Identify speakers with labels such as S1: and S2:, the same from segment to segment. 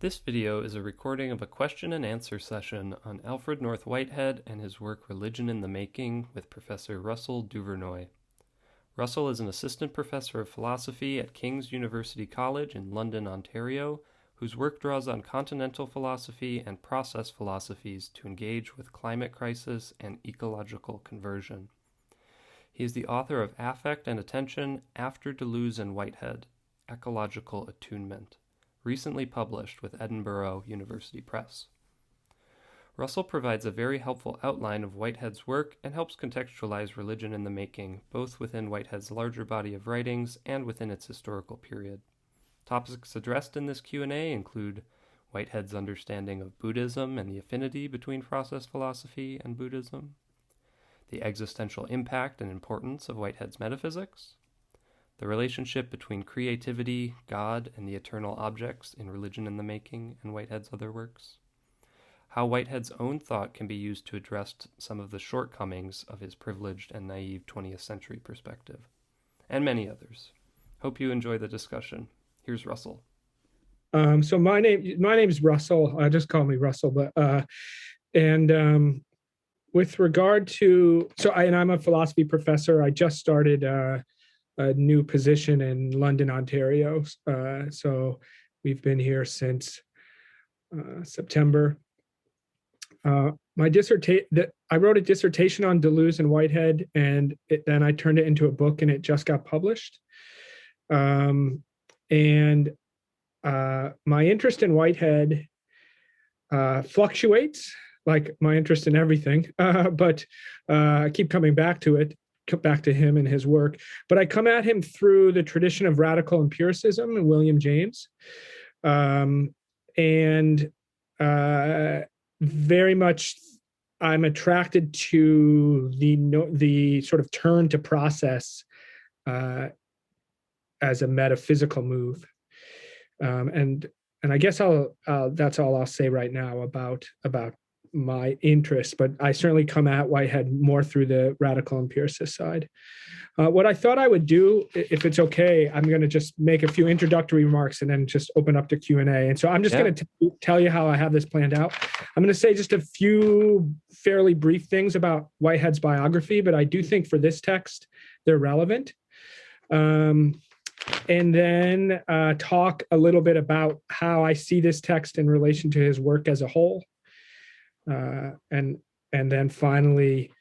S1: This video is a recording of a question and answer session on Alfred North Whitehead and his work Religion in the Making with Professor Russell Duvernoy. Russell is an assistant professor of philosophy at King's University College in London, Ontario, whose work draws on continental philosophy and process philosophies to engage with climate crisis and ecological conversion. He is the author of Affect and Attention After Deleuze and Whitehead, Ecological Attunement, recently published with Edinburgh University Press. Russell provides a very helpful outline of Whitehead's work and helps contextualize Religion in the Making, both within Whitehead's larger body of writings and within its historical period. Topics addressed in this Q&A include Whitehead's understanding of Buddhism and the affinity between process philosophy and Buddhism, the existential impact and importance of Whitehead's metaphysics, the relationship between creativity, God, and the eternal objects in Religion in the Making and Whitehead's other works, how Whitehead's own thought can be used to address some of the shortcomings of his privileged and naive 20th century perspective, and many others. Hope you enjoy the discussion. Here's Russell.
S2: So my name is Russell. Just call me Russell. But with regard to I'm a philosophy professor. I just started a new position in London, Ontario. So we've been here since September. I wrote a dissertation on Deleuze and Whitehead, and then I turned it into a book, and it just got published. My interest in Whitehead fluctuates, like my interest in everything, but I keep coming back to him and his work. But I come at him through the tradition of radical empiricism and William James, very much I'm attracted to the sort of turn to process as a metaphysical move. And I guess that's all I'll say right now about my interest, but I certainly come at Whitehead more through the radical empiricist side. What I thought I would do, if it's okay, I'm going to just make a few introductory remarks and then just open up to Q&A. And so I'm just going to tell you how I have this planned out. I'm going to say just a few fairly brief things about Whitehead's biography, but I do think for this text, they're relevant. And then talk a little bit about how I see this text in relation to his work as a whole. And then finally,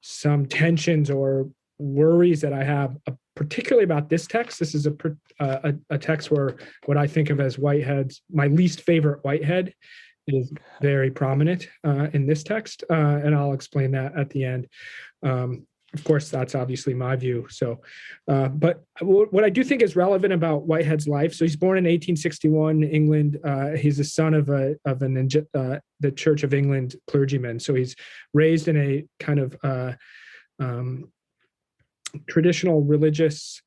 S2: some tensions or worries that I have, particularly about this text. This is a text where what I think of as my least favorite Whitehead is very prominent in this text, and I'll explain that at the end. Of course, that's obviously my view. So, but what I do think is relevant about Whitehead's life. So he's born in 1861, England. He's the son of the Church of England clergyman. So he's raised in a kind of traditional religious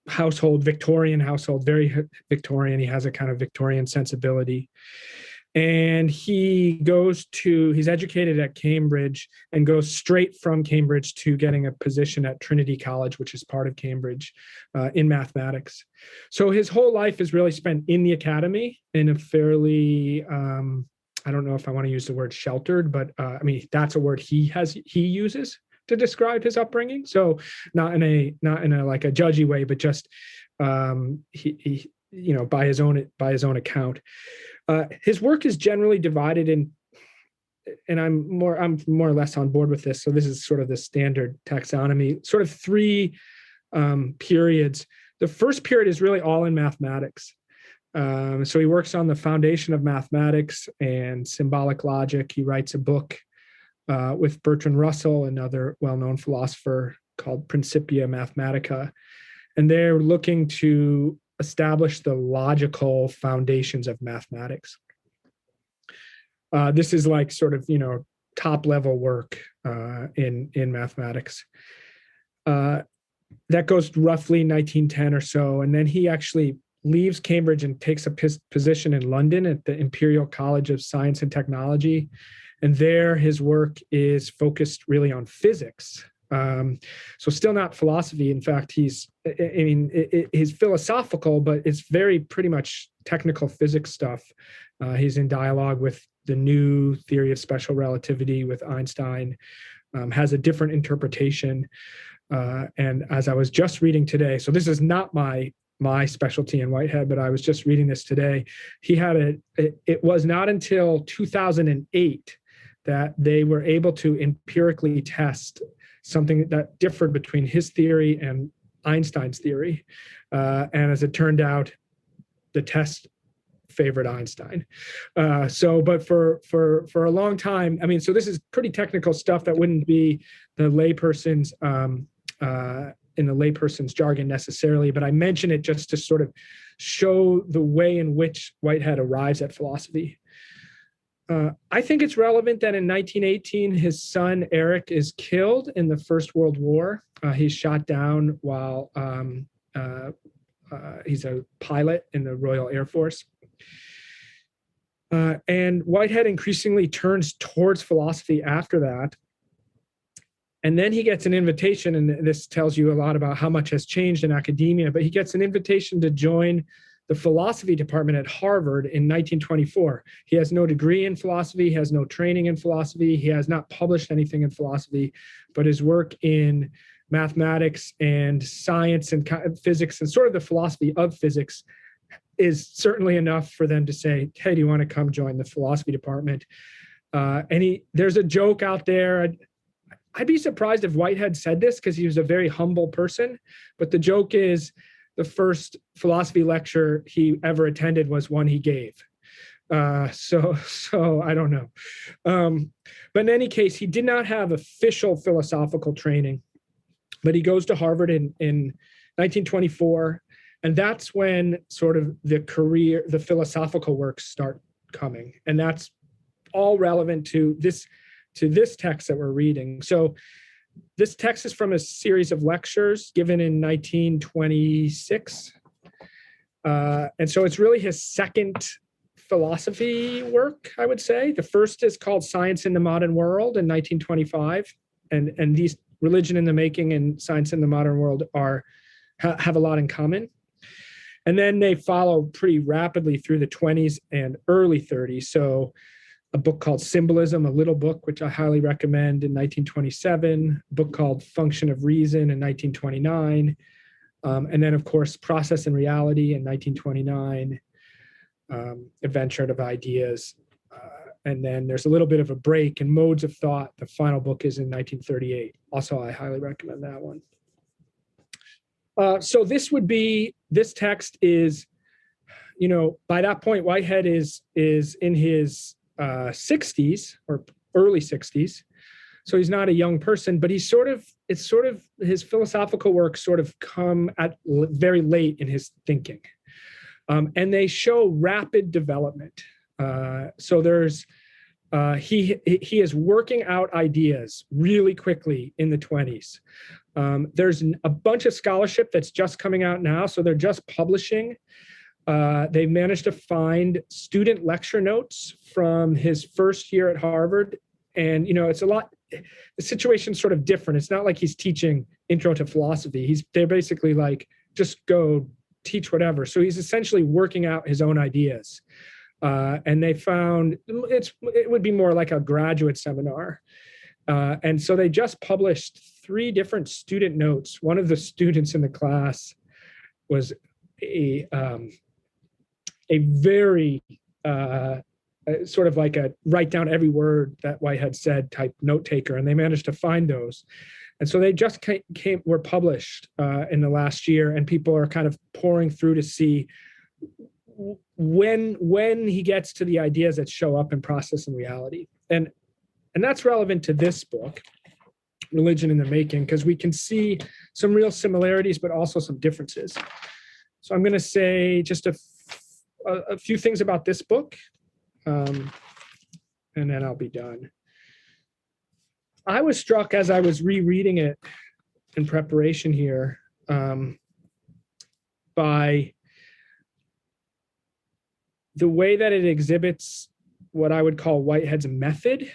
S2: household, Victorian household, very Victorian. He has a kind of Victorian sensibility. And he's educated at Cambridge and goes straight from Cambridge to getting a position at Trinity College, which is part of Cambridge, in mathematics. So his whole life is really spent in the academy in a fairly, I don't know if I want to use the word sheltered, but I mean, that's a word he uses to describe his upbringing. So not in a like a judgy way, but just he by his own account. His work is generally divided in, and I'm more or less on board with this. So this is sort of the standard taxonomy, sort of three periods. The first period is really all in mathematics. So he works on the foundation of mathematics and symbolic logic. He writes a book with Bertrand Russell, another well-known philosopher, called Principia Mathematica. And they're looking to establish the logical foundations of mathematics. This is like sort of, top level work in mathematics. That goes roughly 1910 or so. And then he actually leaves Cambridge and takes a position in London at the Imperial College of Science and Technology. And there his work is focused really on physics. So still not philosophy. In fact, he's philosophical, but it's very pretty much technical physics stuff. He's in dialogue with the new theory of special relativity with Einstein, has a different interpretation. And as I was just reading today, so this is not my specialty in Whitehead, but I was just reading this today. He had it was not until 2008 that they were able to empirically test something that differed between his theory and Einstein's theory. And as it turned out, the test favored Einstein. But for a long time, I mean, so this is pretty technical stuff that wouldn't be the layperson's in the layperson's jargon necessarily, but I mention it just to sort of show the way in which Whitehead arrives at philosophy. I think it's relevant that in 1918, his son Eric is killed in the First World War. He's shot down while he's a pilot in the Royal Air Force. And Whitehead increasingly turns towards philosophy after that. And then he gets an invitation, and this tells you a lot about how much has changed in academia, but he gets an invitation to join the philosophy department at Harvard in 1924. He has no degree in philosophy, he has no training in philosophy, he has not published anything in philosophy, but his work in mathematics and science and physics and sort of the philosophy of physics is certainly enough for them to say, hey, do you want to come join the philosophy department? There's a joke out there. I'd be surprised if Whitehead said this because he was a very humble person, but the joke is the first philosophy lecture he ever attended was one he gave. So I don't know. But in any case, he did not have official philosophical training, but he goes to Harvard in 1924. And that's when sort of the philosophical works start coming. And that's all relevant to this text that we're reading. So this text is from a series of lectures given in 1926. And so it's really his second philosophy work, I would say. The first is called Science in the Modern World in 1925. And these Religion in the Making and Science in the Modern World have a lot in common. And then they follow pretty rapidly through the 20s and early 30s. So a book called Symbolism, a little book, which I highly recommend, in 1927, a book called Function of Reason in 1929, and then, of course, Process and Reality in 1929, Adventure of Ideas, and then there's a little bit of a break in Modes of Thought. The final book is in 1938. Also, I highly recommend that one. So this text is, by that point, Whitehead is in his 60s or early 60s. So he's not a young person, but his philosophical work sort of come at very late in his thinking. And they show rapid development. So there's, he is working out ideas really quickly in the 20s. There's a bunch of scholarship that's just coming out now. So they're just publishing. They managed to find student lecture notes from his first year at Harvard. And, it's the situation's sort of different. It's not like he's teaching intro to philosophy. They're basically like, just go teach whatever. So he's essentially working out his own ideas. And they found it would be more like a graduate seminar. And so they just published 3 different student notes. One of the students in the class was a very sort of like a write down every word that Whitehead said type note taker, and they managed to find those. And so they just were published in the last year, and people are kind of pouring through to see when he gets to the ideas that show up in Process and Reality. And that's relevant to this book, Religion in the Making, because we can see some real similarities, but also some differences. So I'm going to say just a few things about this book, and then I'll be done. I was struck as I was rereading it in preparation here by the way that it exhibits what I would call Whitehead's method,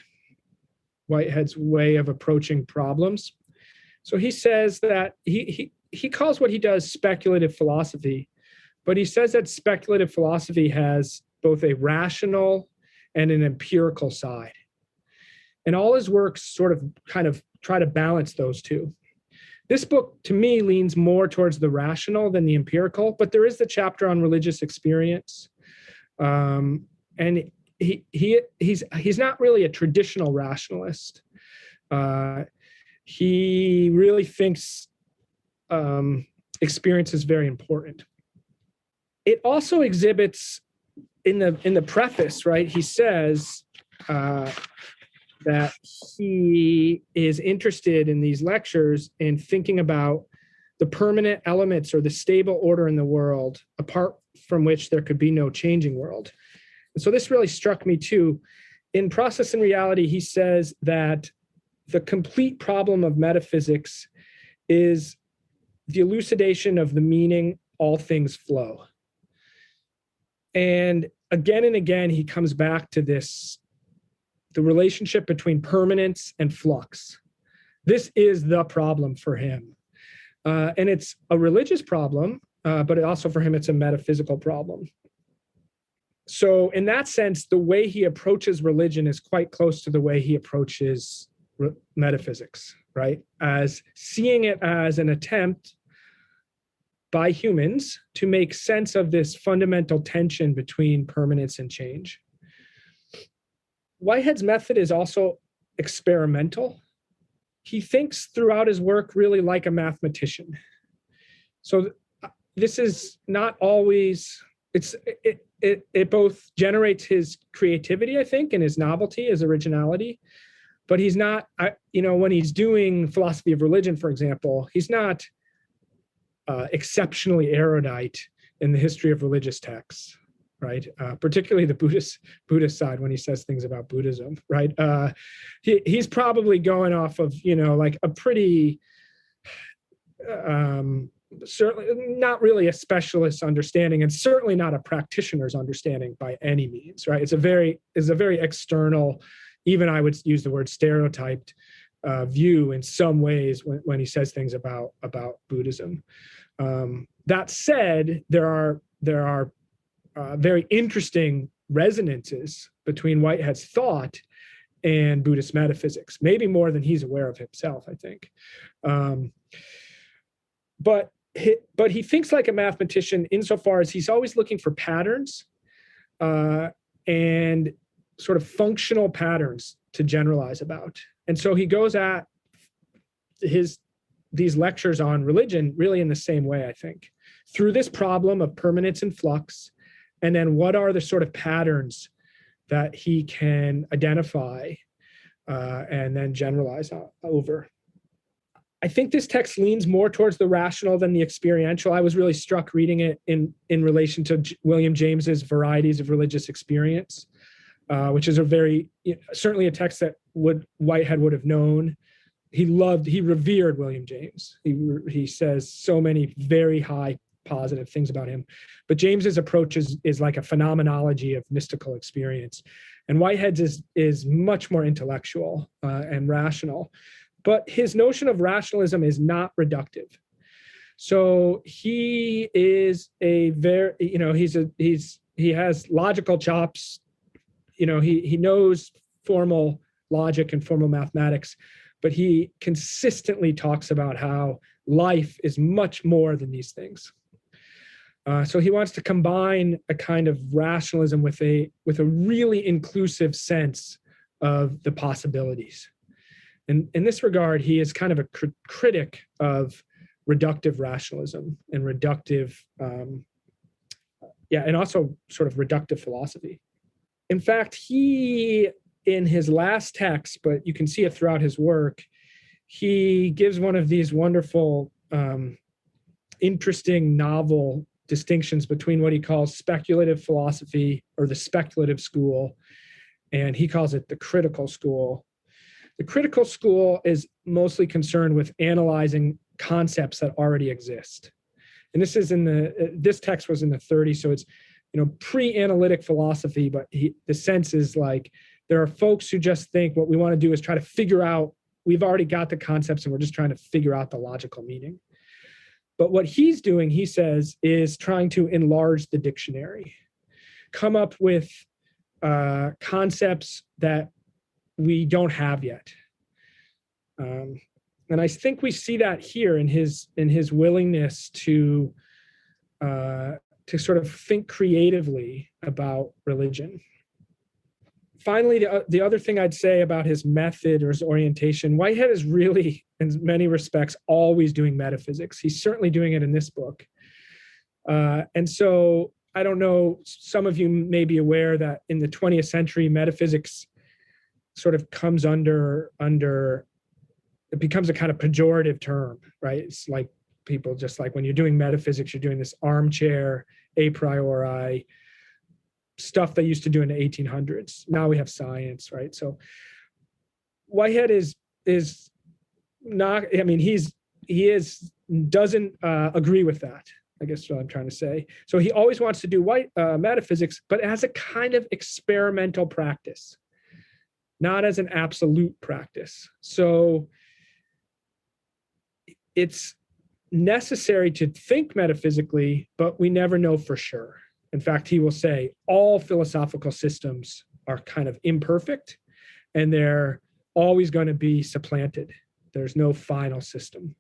S2: Whitehead's way of approaching problems. So he says that he calls what he does speculative philosophy, but he says that speculative philosophy has both a rational and an empirical side. And all his works sort of kind of try to balance those two. This book, to me, leans more towards the rational than the empirical, but there is the chapter on religious experience. And he's not really a traditional rationalist. He really thinks experience is very important. It also exhibits in the preface, right? He says that he is interested in these lectures in thinking about the permanent elements or the stable order in the world, apart from which there could be no changing world. And so this really struck me too. In Process and Reality, he says that the complete problem of metaphysics is the elucidation of the meaning all things flow. And again, he comes back to this, the relationship between permanence and flux. This is the problem for him. And it's a religious problem, but also for him, it's a metaphysical problem. So in that sense, the way he approaches religion is quite close to the way he approaches metaphysics, right? As seeing it as an attempt by humans to make sense of this fundamental tension between permanence and change. Whitehead's method is also experimental. He thinks throughout his work really like a mathematician. So this is not always, it both generates his creativity, I think, and his novelty, his originality, but he's not, when he's doing philosophy of religion, for example, he's not exceptionally erudite in the history of religious texts, right? Particularly the Buddhist side when he says things about Buddhism, right? He's probably going off of, like a pretty, certainly not really a specialist understanding, and certainly not a practitioner's understanding by any means, right? It's a very external, even I would use the word stereotyped view in some ways when he says things about Buddhism. That said, there are very interesting resonances between Whitehead's thought and Buddhist metaphysics, maybe more than he's aware of himself, I think. But he thinks like a mathematician insofar as he's always looking for patterns and sort of functional patterns to generalize about. And so he goes at these lectures on religion really in the same way, I think, through this problem of permanence and flux, and then what are the sort of patterns that he can identify and then generalize over. I think this text leans more towards the rational than the experiential. I was really struck reading it in relation to William James's Varieties of Religious Experience, which is certainly a text that Whitehead would have known. He revered William James. He says so many very high positive things about him. But James's approach is like a phenomenology of mystical experience. And Whitehead's is much more intellectual and rational. But his notion of rationalism is not reductive. So he is he has logical chops. He knows formal logic and formal mathematics, but he consistently talks about how life is much more than these things. So he wants to combine a kind of rationalism with a really inclusive sense of the possibilities. And in this regard, he is kind of a critic of reductive rationalism and reductive, and also sort of reductive philosophy. In fact, he, in his last text, but you can see it throughout his work, he gives one of these wonderful, interesting, novel distinctions between what he calls speculative philosophy, or the speculative school, and he calls it the critical school. The critical school is mostly concerned with analyzing concepts that already exist. And this is this text was in the 30s, so it's, pre-analytic philosophy, but the sense is like, there are folks who just think what we want to do is try to figure out we've already got the concepts and we're just trying to figure out the logical meaning. But what he's doing, he says, is trying to enlarge the dictionary, come up with concepts that we don't have yet. And I think we see that here in his willingness to sort of think creatively about religion. Finally, the other thing I'd say about his method or his orientation, Whitehead is really, in many respects, always doing metaphysics. He's certainly doing it in this book. And so I don't know, some of you may be aware that in the 20th century, metaphysics sort of comes under, it becomes a kind of pejorative term, right? It's like people just like when you're doing metaphysics, you're doing this armchair, a priori stuff they used to do in the 1800s. Now we have science, right? So Whitehead is not, I mean, he doesn't agree with that, I guess what I'm trying to say. So he always wants to do metaphysics, but as a kind of experimental practice, not as an absolute practice. So it's necessary to think metaphysically, but we never know for sure. In fact, he will say all philosophical systems are kind of imperfect and they're always going to be supplanted. There's no final system.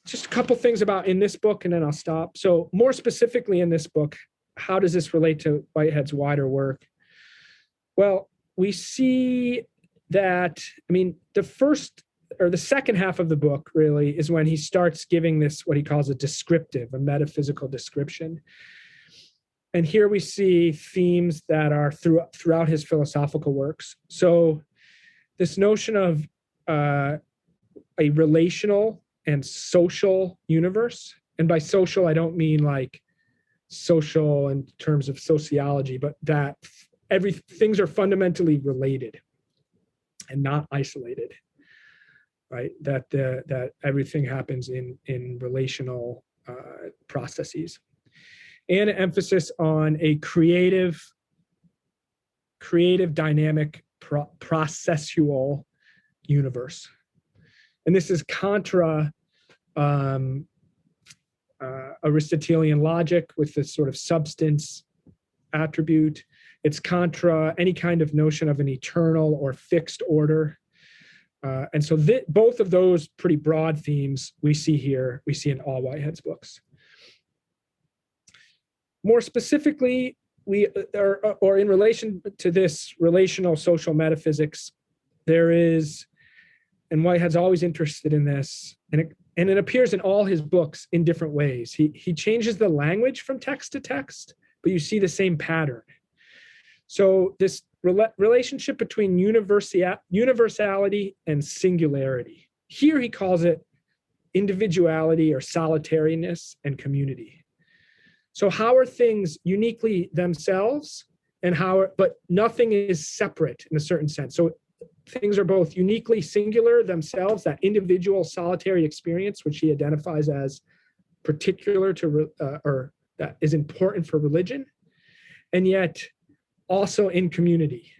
S2: Just a couple things about in this book and then I'll stop. So more specifically in this book, how does this relate to Whitehead's wider work? Well, we see that, I mean, the second half of the book really is when he starts giving this, what he calls a descriptive, a metaphysical description. And here we see themes that are throughout his philosophical works. So this notion of a relational and social universe, and by social, I don't mean like social in terms of sociology, but that things are fundamentally related and not isolated. Right, that everything happens in relational processes, and an emphasis on a creative, dynamic, processual universe, and this is contra Aristotelian logic with this sort of substance attribute. It's contra any kind of notion of an eternal or fixed order. And so both of those pretty broad themes we see here, we see in all Whitehead's books. More specifically, or in relation to this relational social metaphysics, there is, and Whitehead's always interested in this, and it appears in all his books in different ways. He changes the language from text to text, but you see the same pattern. So this relationship between universality and singularity. Here he calls it individuality or solitariness and community. So how are things uniquely themselves but nothing is separate in a certain sense. So things are both uniquely singular themselves, that individual solitary experience, which he identifies as particular to, or that is important for religion, and yet also in community,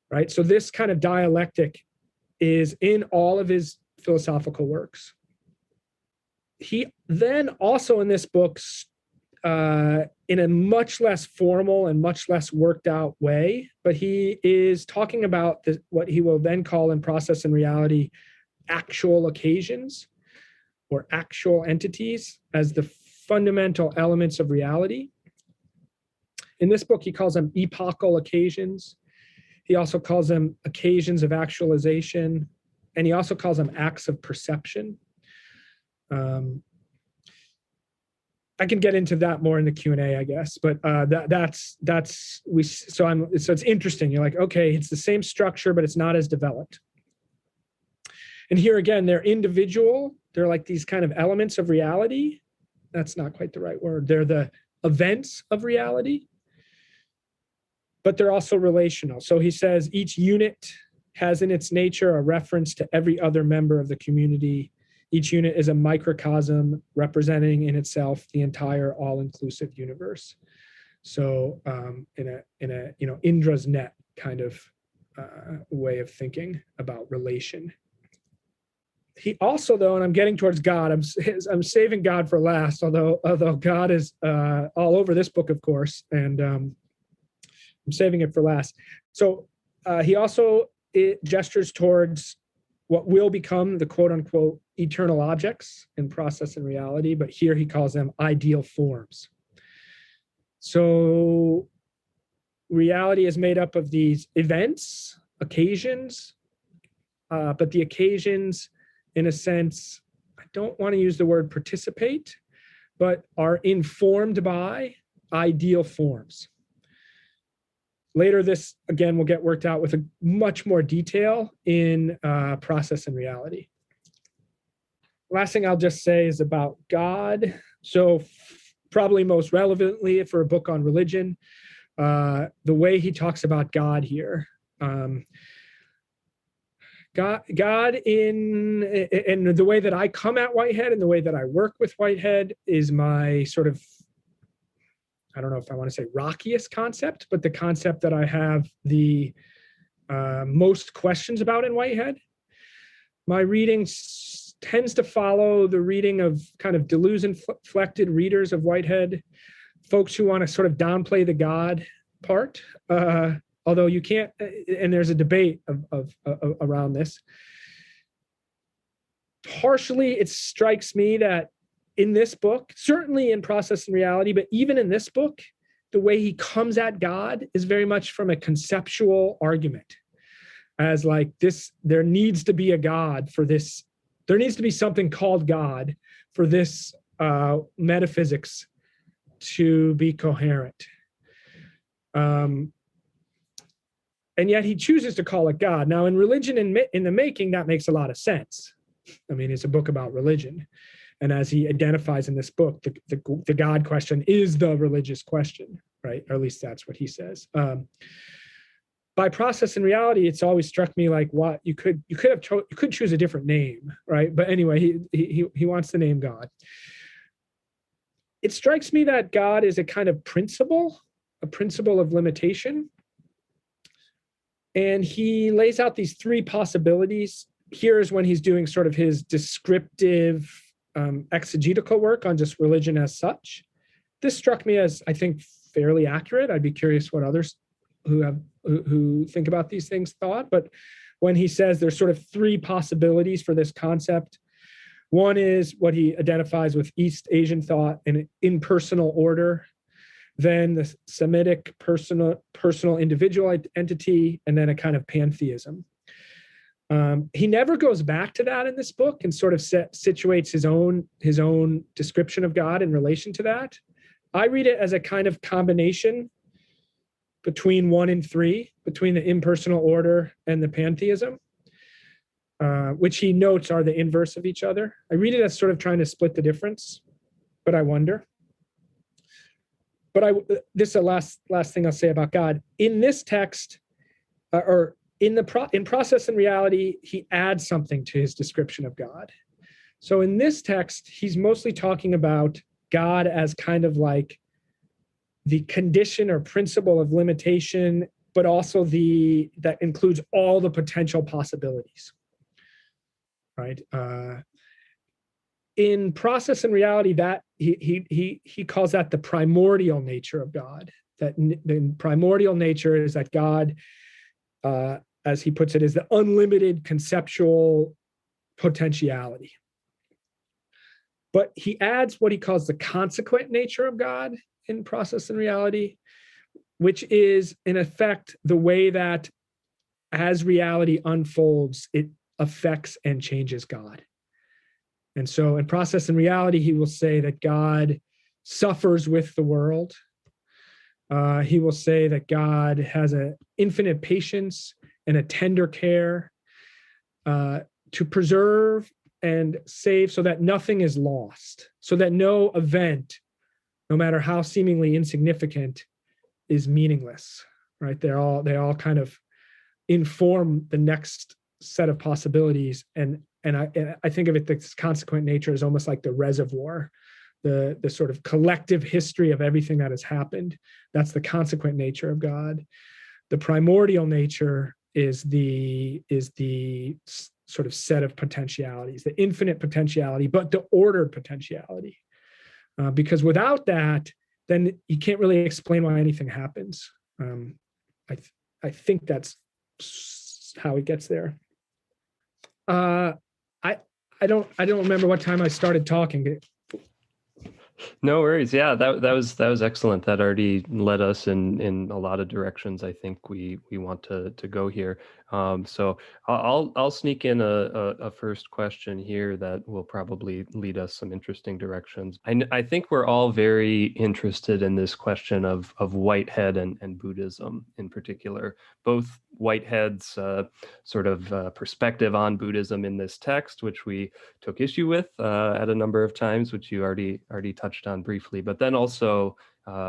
S2: right? So this kind of dialectic is in all of his philosophical works. He then also in this book, in a much less formal and much less worked out way, but he is talking about what he will then call in Process and Reality, actual occasions or actual entities as the fundamental elements of reality. In this book, he calls them epochal occasions. He also calls them occasions of actualization, and he also calls them acts of perception. I can get into that more in the Q&A, I guess, but so it's interesting. You're like, okay, it's the same structure, but it's not as developed. And here again, they're individual. They're like these kind of elements of reality. That's not quite the right word. They're the events of reality, but they're also relational. So he says each unit has in its nature a reference to every other member of the community. Each unit is a microcosm representing in itself the entire all-inclusive universe. So in a Indra's net, kind of way of thinking about relation. He also, though, and I'm getting towards God, I'm saving God for last, although God is all over this book, of course, and I'm saving it for last. So he also gestures towards what will become the quote unquote eternal objects in Process and Reality, but here he calls them ideal forms. So reality is made up of these events, occasions, but the occasions, in a sense, I don't want to use the word participate, but are informed by ideal forms. Later, this, again, will get worked out with a much more detail in Process and Reality. Last thing I'll just say is about God. So probably most relevantly for a book on religion, the way he talks about God here. God in the way that I come at Whitehead and the way that I work with Whitehead is my sort of, I don't know if I want to say rockiest concept, but the concept that I have the most questions about in Whitehead. My reading tends to follow the reading of kind of delusion-inflected readers of Whitehead, folks who want to sort of downplay the God part. Although you can't, and there's a debate around this. Partially, it strikes me that in this book, certainly in Process and Reality, but even in this book, the way he comes at God is very much from a conceptual argument, as like this, there needs to be a God for this. There needs to be something called God for this metaphysics to be coherent. And yet he chooses to call it God. Now, in Religion in the Making, that makes a lot of sense. I mean, it's a book about religion. And as he identifies in this book, the God question is the religious question, right? Or at least that's what he says. By Process and Reality, it's always struck me like, what you could choose a different name, right? But anyway, he wants the name God. It strikes me that God is a kind of principle, a principle of limitation. And he lays out these three possibilities. Here is when he's doing sort of his descriptive exegetical work on just religion as such. This struck me as, I think, fairly accurate. I'd be curious what others who think about these things thought. But when he says there's sort of three possibilities for this concept, one is what he identifies with East Asian thought in impersonal order, then the Semitic personal individual entity, and then a kind of pantheism. He never goes back to that in this book and sort of situates his own description of God in relation to that. I read it as a kind of combination between 1 and 3, between the impersonal order and the pantheism, which he notes are the inverse of each other. I read it as sort of trying to split the difference, but I wonder. But this is the last thing I'll say about God. In this text, in Process and Reality, he adds something to his description of God. So in this text, he's mostly talking about God as kind of like the condition or principle of limitation, but also that includes all the potential possibilities, right? In Process and Reality, that he calls that the primordial nature of God. That the primordial nature is that God, as he puts it, is the unlimited conceptual potentiality. But he adds what he calls the consequent nature of God in Process and Reality, which is, in effect, the way that as reality unfolds, it affects and changes God. And so in Process and Reality, he will say that God suffers with the world. He will say that God has an infinite patience and a tender care to preserve and save so that nothing is lost, so that no event, no matter how seemingly insignificant, is meaningless, right? They all kind of inform the next set of possibilities. And I think of it, this consequent nature is almost like the reservoir, the sort of collective history of everything that has happened. That's the consequent nature of God. The primordial nature is the sort of set of potentialities, the infinite potentiality, but the ordered potentiality. Because without that, then you can't really explain why anything happens. I think that's how it gets there. I don't remember what time I started talking.
S1: No worries. Yeah, that was excellent. That already led us in a lot of directions I think we want to go here. So I'll sneak in a first question here that will probably lead us some interesting directions. I think we're all very interested in this question of Whitehead and Buddhism in particular. Both Whitehead's sort of perspective on Buddhism in this text, which we took issue with at a number of times, which you already touched on briefly, but then also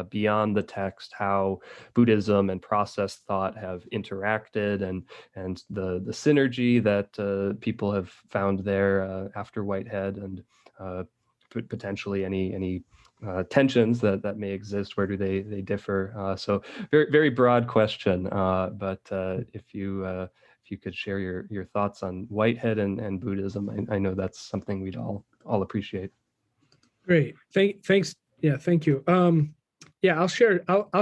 S1: beyond the text, how Buddhism and process thought have interacted, and the synergy that people have found there after Whitehead, and potentially any tensions that may exist. Where do they differ? So very broad question, but if you could share your thoughts on Whitehead and Buddhism, I know that's something we'd all appreciate.
S2: Great. Thanks. Yeah, thank you. Yeah, I'll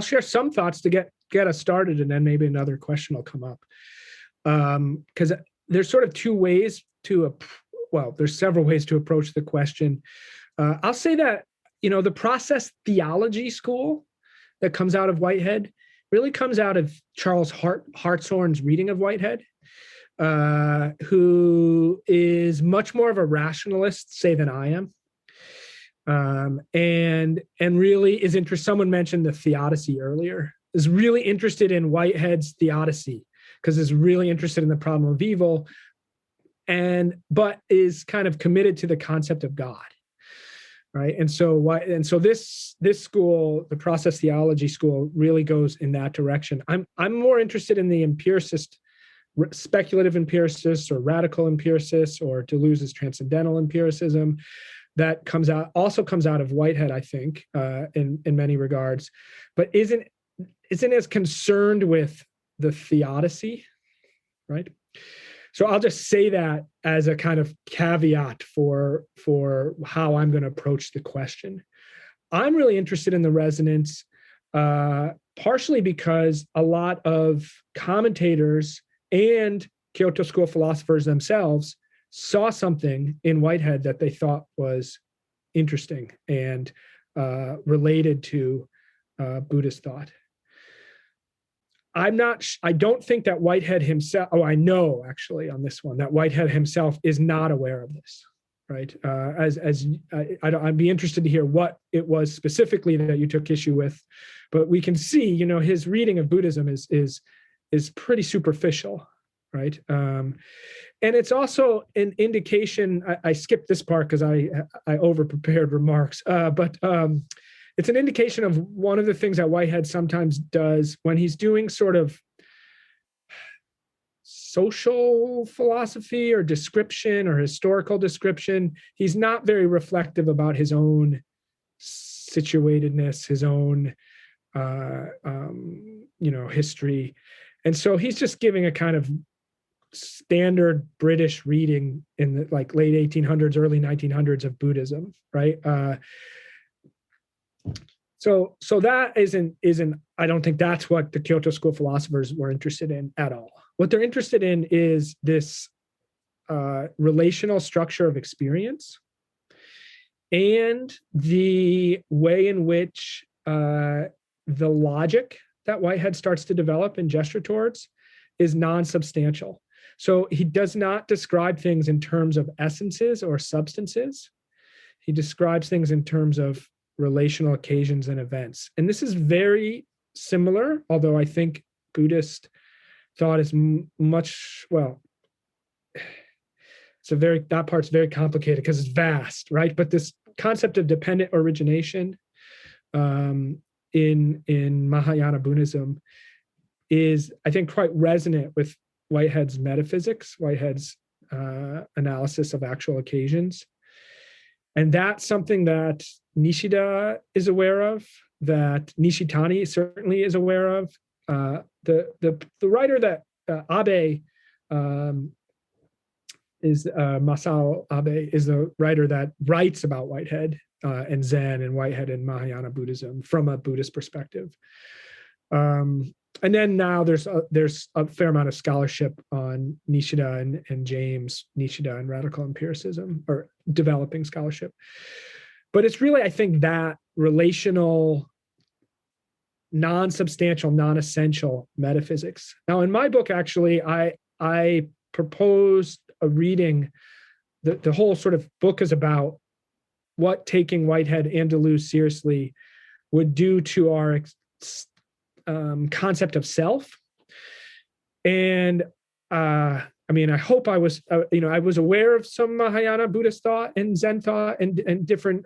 S2: share some thoughts to get us started, and then maybe another question will come up. Because there's sort of two ways there's several ways to approach the question. I'll say that, the process theology school that comes out of Whitehead really comes out of Charles Hartshorne's reading of Whitehead, who is much more of a rationalist, say, than I am. And really is interested. Someone mentioned the theodicy earlier. Is really interested in Whitehead's theodicy because is really interested in the problem of evil, but is kind of committed to the concept of God, right? And so this school, the process theology school, really goes in that direction. I'm more interested in the empiricist, speculative empiricists, or radical empiricists, or Deleuze's transcendental empiricism. That comes out of Whitehead, I think, in many regards, but isn't as concerned with the theodicy, right? So I'll just say that as a kind of caveat for how I'm going to approach the question. I'm really interested in the resonance, partially because a lot of commentators and Kyoto School philosophers themselves saw something in Whitehead that they thought was interesting and related to Buddhist thought. I don't think that Whitehead himself, I know actually on this one, that Whitehead himself is not aware of this, right? I'd be interested to hear what it was specifically that you took issue with, but we can see, his reading of Buddhism is pretty superficial, right? And it's also an indication. I skipped this part because I over-prepared remarks, but it's an indication of one of the things that Whitehead sometimes does when he's doing sort of social philosophy or description or historical description. He's not very reflective about his own situatedness, his own history, and so he's just giving a kind of standard British reading in the late 1800s, early 1900s of Buddhism, right? So that isn't. I don't think that's what the Kyoto School philosophers were interested in at all. What they're interested in is this relational structure of experience and the way in which the logic that Whitehead starts to develop and gesture towards is non-substantial. So he does not describe things in terms of essences or substances. He describes things in terms of relational occasions and events. And this is very similar, although I think Buddhist thought is that part's very complicated because it's vast, right? But this concept of dependent origination in Mahayana Buddhism is, I think, quite resonant with Whitehead's metaphysics, Whitehead's analysis of actual occasions. And that's something that Nishida is aware of, that Nishitani certainly is aware of, the writer that Abe is Masao Abe is the writer that writes about Whitehead and Zen and Whitehead and Mahayana Buddhism from a Buddhist perspective. And then now there's a fair amount of scholarship on Nishida and James Nishida and radical empiricism, or developing scholarship. But it's really, I think, that relational, non-substantial, non-essential metaphysics. Now, in my book, actually, I proposed a reading. The whole sort of book is about what taking Whitehead and Deleuze seriously would do to our concept of self. And I mean, I hope I was, I was aware of some Mahayana Buddhist thought and Zen thought and different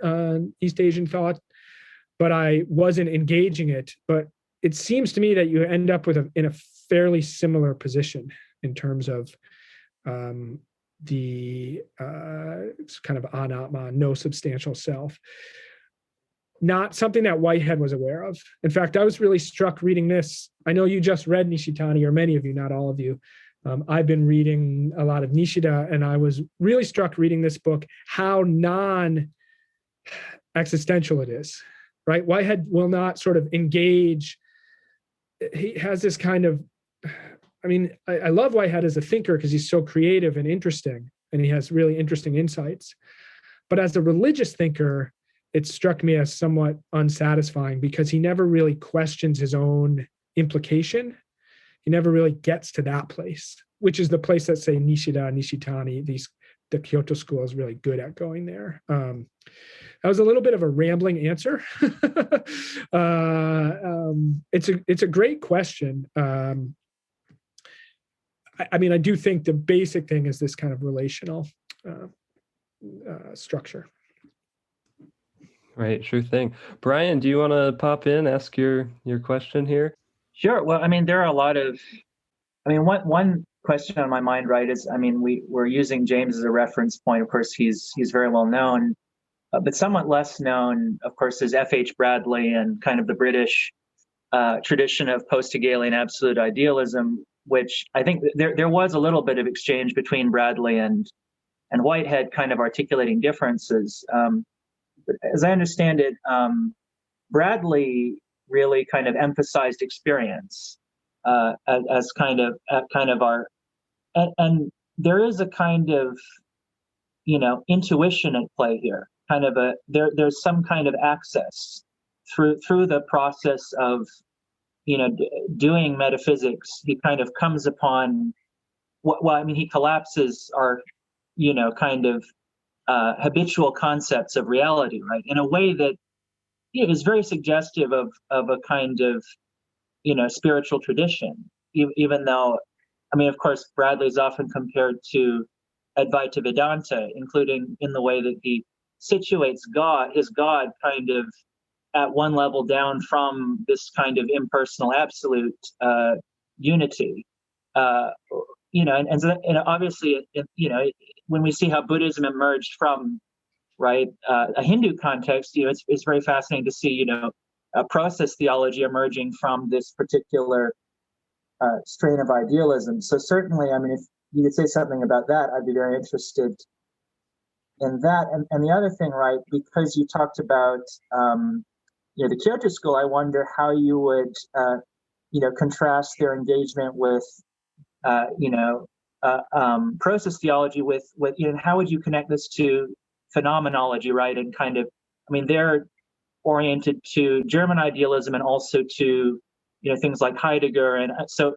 S2: East Asian thought, but I wasn't engaging it. But it seems to me that you end up in a fairly similar position in terms of the it's kind of anatma, no substantial self. Not something that Whitehead was aware of. In fact, I was really struck reading this. I know you just read Nishitani, or many of you, not all of you. I've been reading a lot of Nishida, and I was really struck reading this book, how non-existential it is, right? Whitehead will not sort of engage. He has this kind of, I mean, I love Whitehead as a thinker because he's so creative and interesting, and he has really interesting insights. But as a religious thinker, it struck me as somewhat unsatisfying because he never really questions his own implication. He never really gets to that place, which is the place that, say, Nishida, Nishitani, the Kyoto school is really good at going there. That was a little bit of a rambling answer. It's a great question. I mean, I do think the basic thing is this kind of relational structure.
S1: Right, sure thing. Brian, do you want to pop in, ask your question here?
S3: Sure. Well, I mean, there are a lot of, one question on my mind, right, is, I mean, we're using James as a reference point. Of course, he's very well known, but somewhat less known, of course, is F.H. Bradley and kind of the British tradition of post-Hegelian absolute idealism, which I think there was a little bit of exchange between Bradley and Whitehead, kind of articulating differences. But as I understand it, Bradley really kind of emphasized experience as kind of our, and there is a kind of, intuition at play here. Kind of there's some kind of access through the process of, doing metaphysics. He kind of comes upon he collapses our, kind of habitual concepts of reality, right, in a way that is very suggestive of a kind of, spiritual tradition, even though, of course, Bradley is often compared to Advaita Vedanta, including in the way that he situates his God kind of at one level down from this kind of impersonal absolute unity. And obviously, when we see how Buddhism emerged from, right, a Hindu context, it's very fascinating to see, a process theology emerging from this particular strain of idealism. So certainly, if you could say something about that, I'd be very interested in that. And the other thing, right, because you talked about, the Kyoto school, I wonder how you would, contrast their engagement with, process theology with how would you connect this to phenomenology, right? And kind of, they're oriented to German idealism and also to, things like Heidegger. And so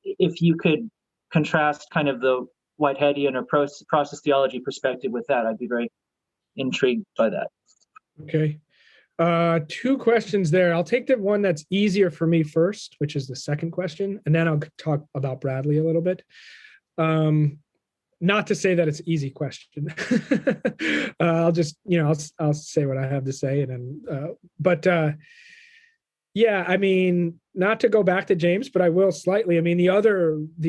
S3: if you could contrast kind of the Whiteheadian or process theology perspective with that, I'd be very intrigued by that.
S2: Okay. Two questions there. I'll take the one that's easier for me first, which is the second question, and then I'll talk about Bradley a little bit. Not to say that it's an easy question. I'll just, I'll say what I have to say, and then, yeah, not to go back to James, but I will slightly. The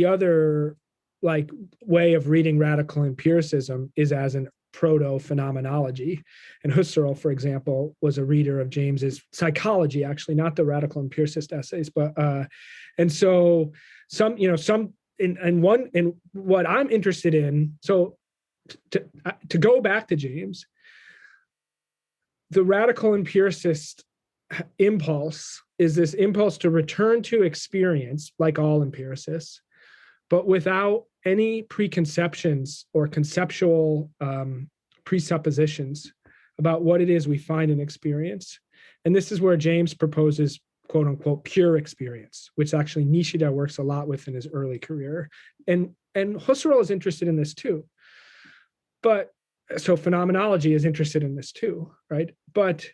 S2: other like way of reading radical empiricism is as an proto-phenomenology. And Husserl, for example, was a reader of James's Psychology, actually, not the radical empiricist essays, but and so some, and what I'm interested in, so to go back to James, the radical empiricist impulse is this impulse to return to experience, like all empiricists, but without any preconceptions or conceptual presuppositions about what it is we find in experience. And this is where James proposes, quote unquote, pure experience, which actually Nishida works a lot with in his early career. And Husserl is interested in this too. But so phenomenology is interested in this too, right? But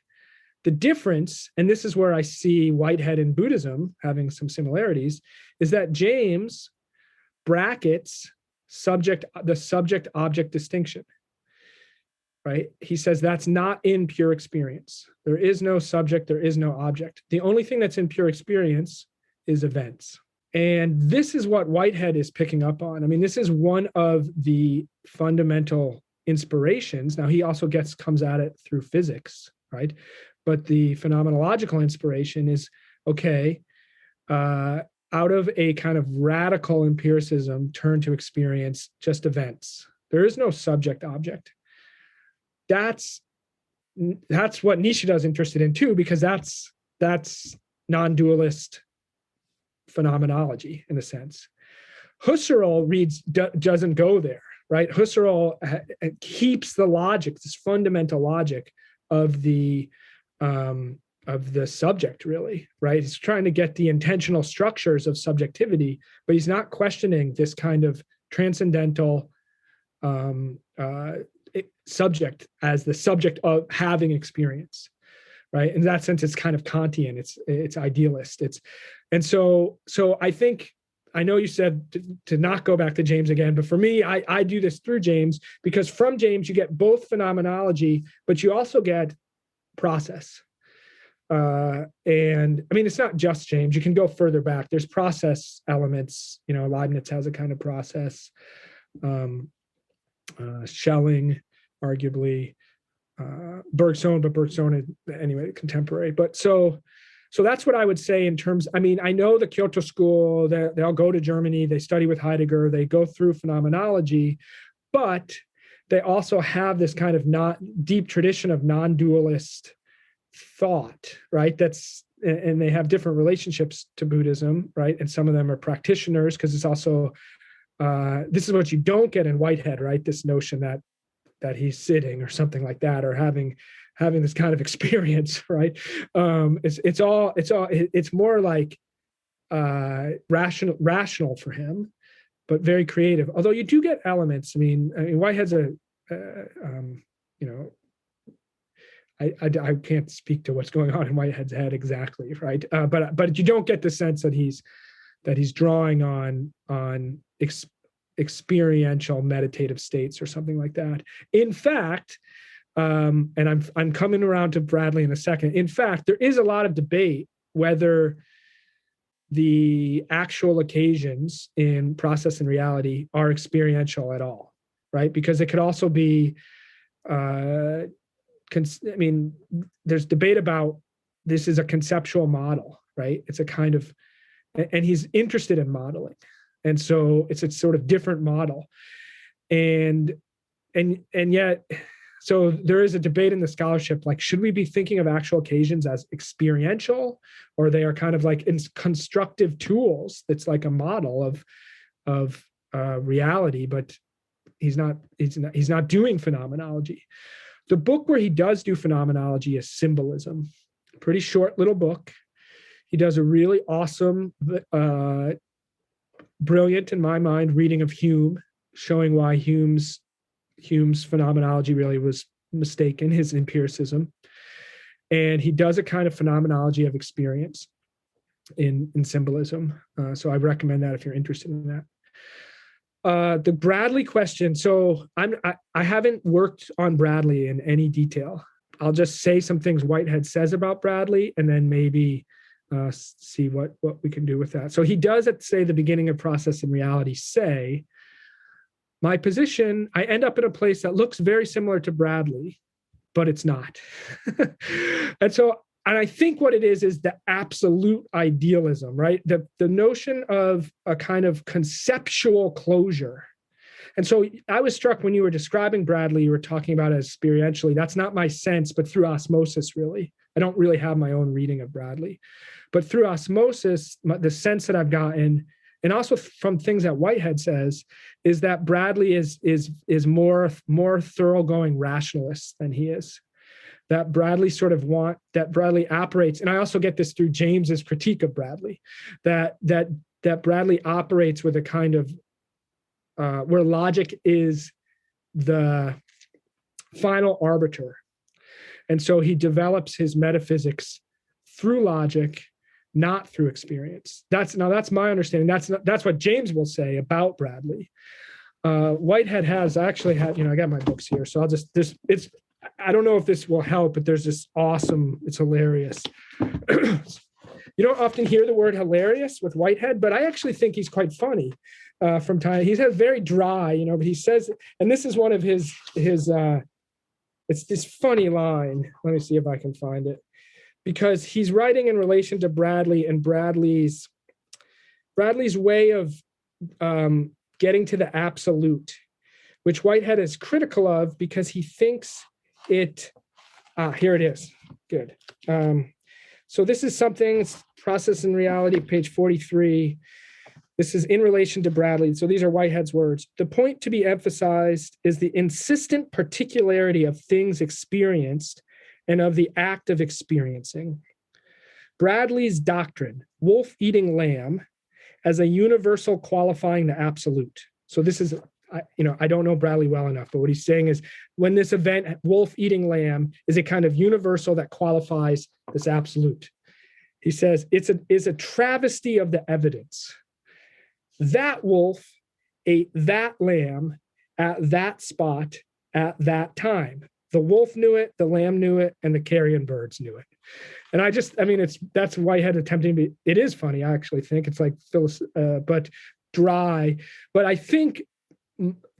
S2: the difference, and this is where I see Whitehead and Buddhism having some similarities, is that James brackets the subject-object distinction, right? He says that's not in pure experience. There is no subject, there is no object. The only thing that's in pure experience is events. And this is what Whitehead is picking up on. I mean, this is one of the fundamental inspirations. Now, he also comes at it through physics, right? But the phenomenological inspiration is, okay, out of a kind of radical empiricism, turn to experience, just events. There is no subject object. That's what Nishida is interested in too, because that's non-dualist phenomenology in a sense. Husserl doesn't go there, right? Husserl keeps the logic, this fundamental logic of the subject, really, right? He's trying to get the intentional structures of subjectivity, but he's not questioning this kind of transcendental subject as the subject of having experience, right? In that sense, it's kind of Kantian, it's idealist. So I think, I know you said to not go back to James again, but for me, I do this through James, because from James, you get both phenomenology, but you also get process. And I mean, it's not just James. You can go further back. There's process elements. Leibniz has a kind of process. Schelling, arguably, Bergson, but Bergson, anyway, contemporary. But so that's what I would say in terms. I mean, I know the Kyoto school. They all go to Germany. They study with Heidegger. They go through phenomenology, but they also have this kind of deep tradition of non-dualist thought, right? And they have different relationships to Buddhism, right? And some of them are practitioners, because it's also this is what you don't get in Whitehead, right? This notion that he's sitting or something like that, or having this kind of experience, right? It's more like rational for him, but very creative. Although you do get elements. I mean Whitehead's I can't speak to what's going on in Whitehead's head exactly, right? But you don't get the sense that he's drawing on experiential meditative states or something like that. In fact, and I'm coming around to Bradley in a second. In fact, there is a lot of debate whether the actual occasions in Process and Reality are experiential at all, right? Because it could also be there's debate about this is a conceptual model, right? It's a kind of, and he's interested in modeling. And so it's a sort of different model. And yet, so there is a debate in the scholarship, like, should we be thinking of actual occasions as experiential, or they are kind of like constructive tools? It's like a model of reality, but he's not doing phenomenology. The book where he does do phenomenology is Symbolism, pretty short little book. He does a really awesome, brilliant, in my mind, reading of Hume, showing why Hume's phenomenology really was mistaken, his empiricism. And he does a kind of phenomenology of experience in Symbolism. So I recommend that if you're interested in that. The Bradley question. So I haven't worked on Bradley in any detail. I'll just say some things Whitehead says about Bradley, and then maybe see what we can do with that. So he does at, say, the beginning of Process and Reality say, my position, I end up in a place that looks very similar to Bradley, but it's not. And I think what it is the absolute idealism, right? The notion of a kind of conceptual closure. And so I was struck when you were describing Bradley, you were talking about it as experientially. That's not my sense, but through osmosis, really. I don't really have my own reading of Bradley. But through osmosis, the sense that I've gotten, and also from things that Whitehead says, is that Bradley is more thoroughgoing rationalist than he is. That Bradley operates, and I also get this through James's critique of Bradley, that Bradley operates with a kind of where logic is the final arbiter, and so he develops his metaphysics through logic, not through experience. That's my understanding. That's what James will say about Bradley. Whitehead I got my books here, so I don't know if this will help, but there's this awesome, it's hilarious. You don't often hear the word hilarious with Whitehead, but I actually think he's quite funny from time. He's very dry, but he says, and this is one of his it's this funny line. Let me see if I can find it. Because he's writing in relation to Bradley and Bradley's way of getting to the absolute, which Whitehead is critical of because he thinks it, here it is, good. So this is something, it's Process and Reality, page 43. This is in relation to Bradley. So these are Whitehead's words. The point to be emphasized is the insistent particularity of things experienced and of the act of experiencing. Bradley's doctrine, wolf eating lamb, as a universal qualifying the absolute. So this is, I don't know Bradley well enough, but what he's saying is when this event, wolf eating lamb, is a kind of universal that qualifies this absolute. He says it's a travesty of the evidence. That wolf ate that lamb at that spot at that time. The wolf knew it, the lamb knew it, and the carrion birds knew it. And that's Whitehead attempting to be, it is funny, I actually think. It's like, but dry. But I think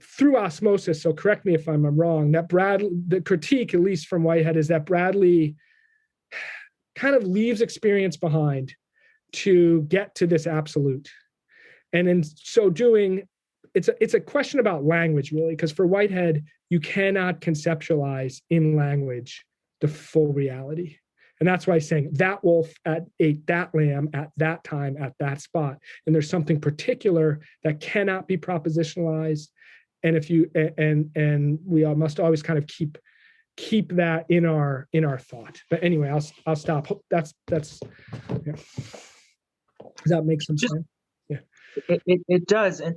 S2: through osmosis, so correct me if I'm wrong, that the critique, at least from Whitehead, is that Bradley kind of leaves experience behind to get to this absolute. And in so doing, it's a question about language, really, because for Whitehead, you cannot conceptualize in language the full reality. And that's why he's saying that wolf ate that lamb at that time, at that spot. And there's something particular that cannot be propositionalized. And and we all must always kind of keep that in our thought. But anyway, I'll stop. That's yeah. Does that make some sense? Yeah.
S3: It does, and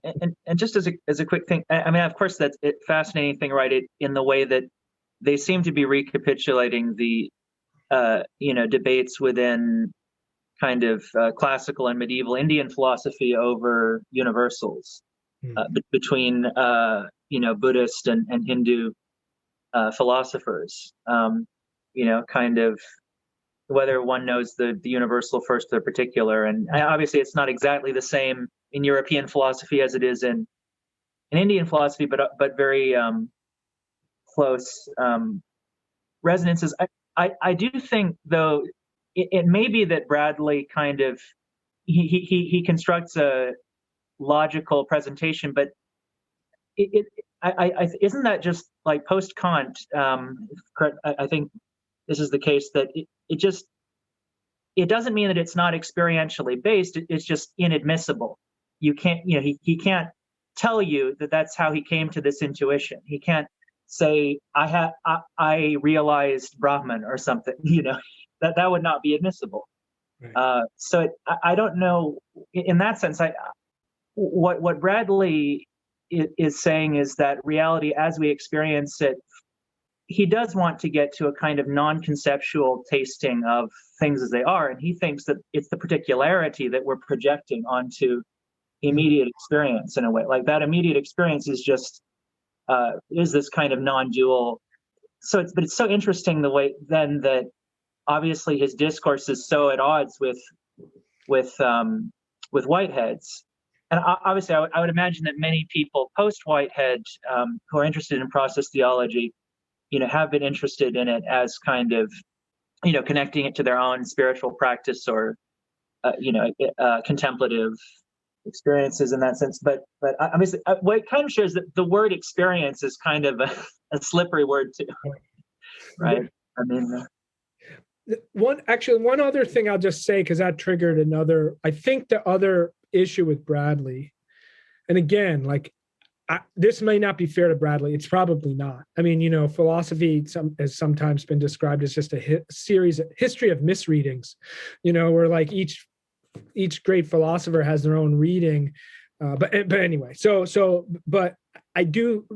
S3: just as a quick thing, I mean, of course, that's a fascinating thing, right? In the way that they seem to be recapitulating the debates within kind of classical and medieval Indian philosophy over universals between Buddhist and Hindu philosophers. Kind of whether one knows the universal first or the particular, and obviously it's not exactly the same in European philosophy as it is in Indian philosophy, but very close resonances. I do think, though, it may be that Bradley kind of he constructs a logical presentation, but isn't that just like post Kant? I think this is the case, that it doesn't mean that it's not experientially based. It's just inadmissible. You can't, he can't tell you that that's how he came to this intuition. He can't say I realized Brahman or something. That would not be admissible. Right. So I don't know. In that sense, what Bradley is saying is that reality as we experience it, he does want to get to a kind of non-conceptual tasting of things as they are, and he thinks that it's the particularity that we're projecting onto immediate experience in a way. Like that immediate experience is just is this kind of non-dual. So it's so interesting the way then that obviously his discourse is so at odds with Whitehead's, obviously, I would imagine that many people post Whitehead who are interested in process theology, have been interested in it as kind of, connecting it to their own spiritual practice or, contemplative experiences in that sense. But obviously, what it kind of shows that the word experience is kind of a slippery word too, right? I mean,
S2: one other thing I'll just say, because that triggered another. I think the other issue with Bradley, and again, like this may not be fair to Bradley. It's probably not. I mean, philosophy has sometimes been described as just a history of misreadings, where like each great philosopher has their own reading. But anyway, but I do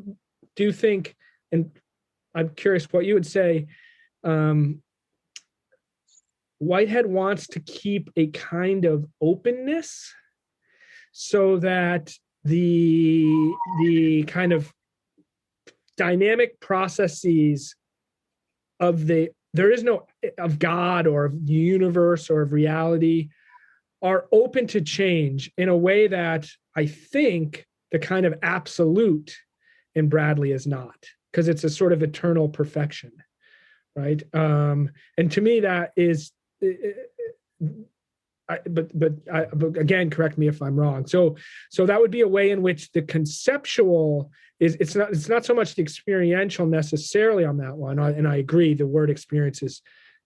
S2: think, and I'm curious what you would say. Whitehead wants to keep a kind of openness so that the kind of dynamic processes of of God or of the universe or of reality are open to change in a way that I think the kind of absolute in Bradley is not, because it's a sort of eternal perfection, right? And to me, that is, but again, correct me if I'm wrong. So that would be a way in which the conceptual is, it's not so much the experiential necessarily on that one. And I agree, the word experience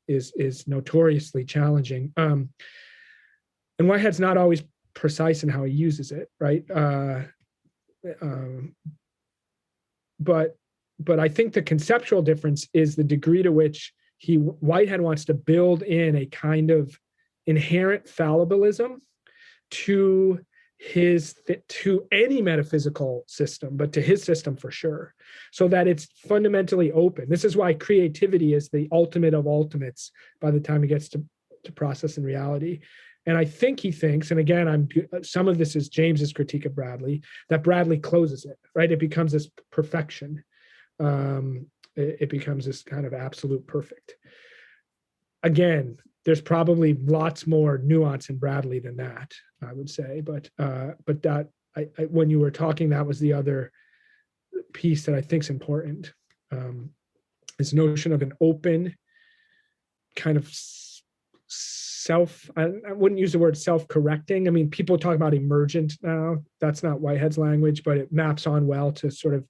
S2: is notoriously challenging. And Whitehead's not always precise in how he uses it, right? But I think the conceptual difference is the degree to which Whitehead wants to build in a kind of inherent fallibilism to any metaphysical system, but to his system for sure, so that it's fundamentally open. This is why creativity is the ultimate of ultimates by the time it gets to process and reality. And I think he thinks, and again, some of this is James's critique of Bradley, that Bradley closes it, right? It becomes this perfection. It becomes this kind of absolute perfect. Again, there's probably lots more nuance in Bradley than that, I would say. But that when you were talking, that was the other piece that I think is important. This notion of an open kind of I wouldn't use the word self-correcting. I mean, people talk about emergent now. That's not Whitehead's language, but it maps on well to sort of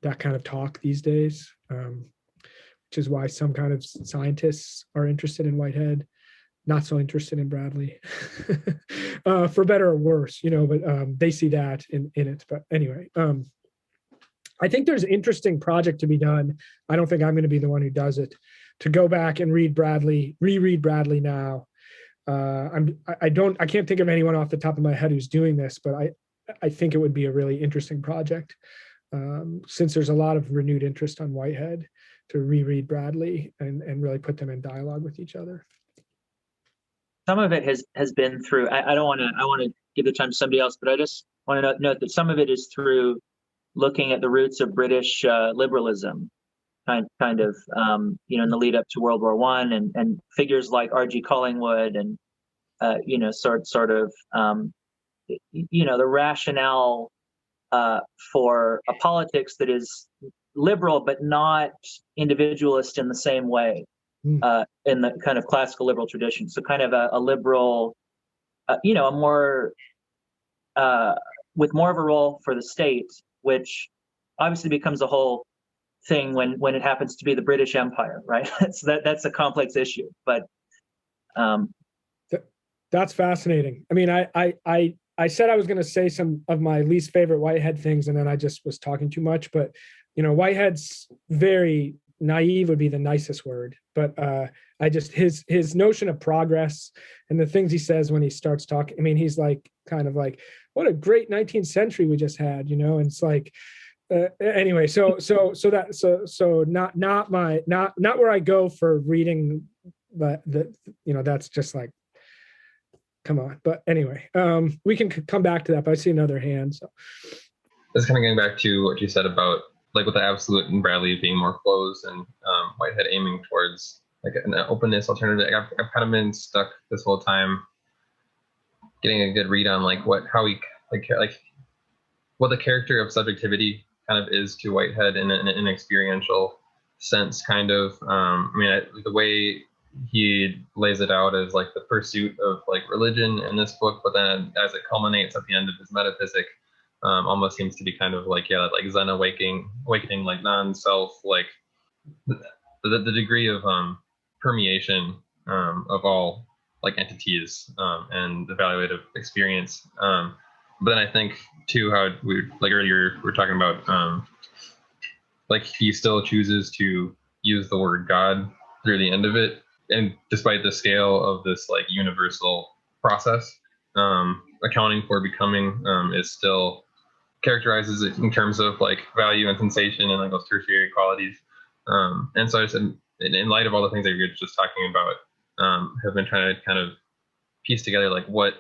S2: that kind of talk these days, which is why some kind of scientists are interested in Whitehead, not so interested in Bradley, for better or worse, but they see that in it. But anyway, I think there's an interesting project to be done. I don't think I'm going to be the one who does it, to go back and reread Bradley now. I can't think of anyone off the top of my head who's doing this, but I think it would be a really interesting project, since there's a lot of renewed interest on Whitehead, to reread Bradley and really put them in dialogue with each other.
S3: Some of it has been through, I want to give the time to somebody else, but I just want to note that some of it is through looking at the roots of British liberalism, kind of, in the lead up to World War I, and figures like R.G. Collingwood, and sort of the rationale for a politics that is liberal but not individualist in the same way, in the kind of classical liberal tradition. So kind of a liberal, a more with more of a role for the state, which obviously becomes a whole thing when it happens to be the British Empire, right? So that's a complex issue, but
S2: that's fascinating. I mean, I said I was going to say some of my least favorite Whitehead things, and then I just was talking too much. But Whitehead's very naive would be the nicest word. But I just his notion of progress and the things he says when he starts talking. I mean, he's like kind of like, what a great 19th century we just had, and it's like. Anyway, so not where I go for reading, but that's just like, come on. But anyway, we can come back to that. But I see another hand. So
S4: that's kind of getting back to what you said about like with the absolute and Bradley being more closed, and Whitehead aiming towards like an openness alternative. I've kind of been stuck this whole time getting a good read on like what the character of subjectivity kind of is to Whitehead in an experiential sense, kind of. The way he lays it out as like the pursuit of like religion in this book, but then as it culminates at the end of his metaphysic, almost seems to be kind of like, yeah, like Zen awakening, like non-self, like the degree of permeation of all like entities and evaluative experience. But then I think too, how we like earlier we were talking about like he still chooses to use the word God through the end of it, and despite the scale of this like universal process, accounting for becoming is still characterizes it in terms of like value and sensation and like those tertiary qualities. And so I just, in light of all the things that you're just talking about, have been trying to kind of piece together like what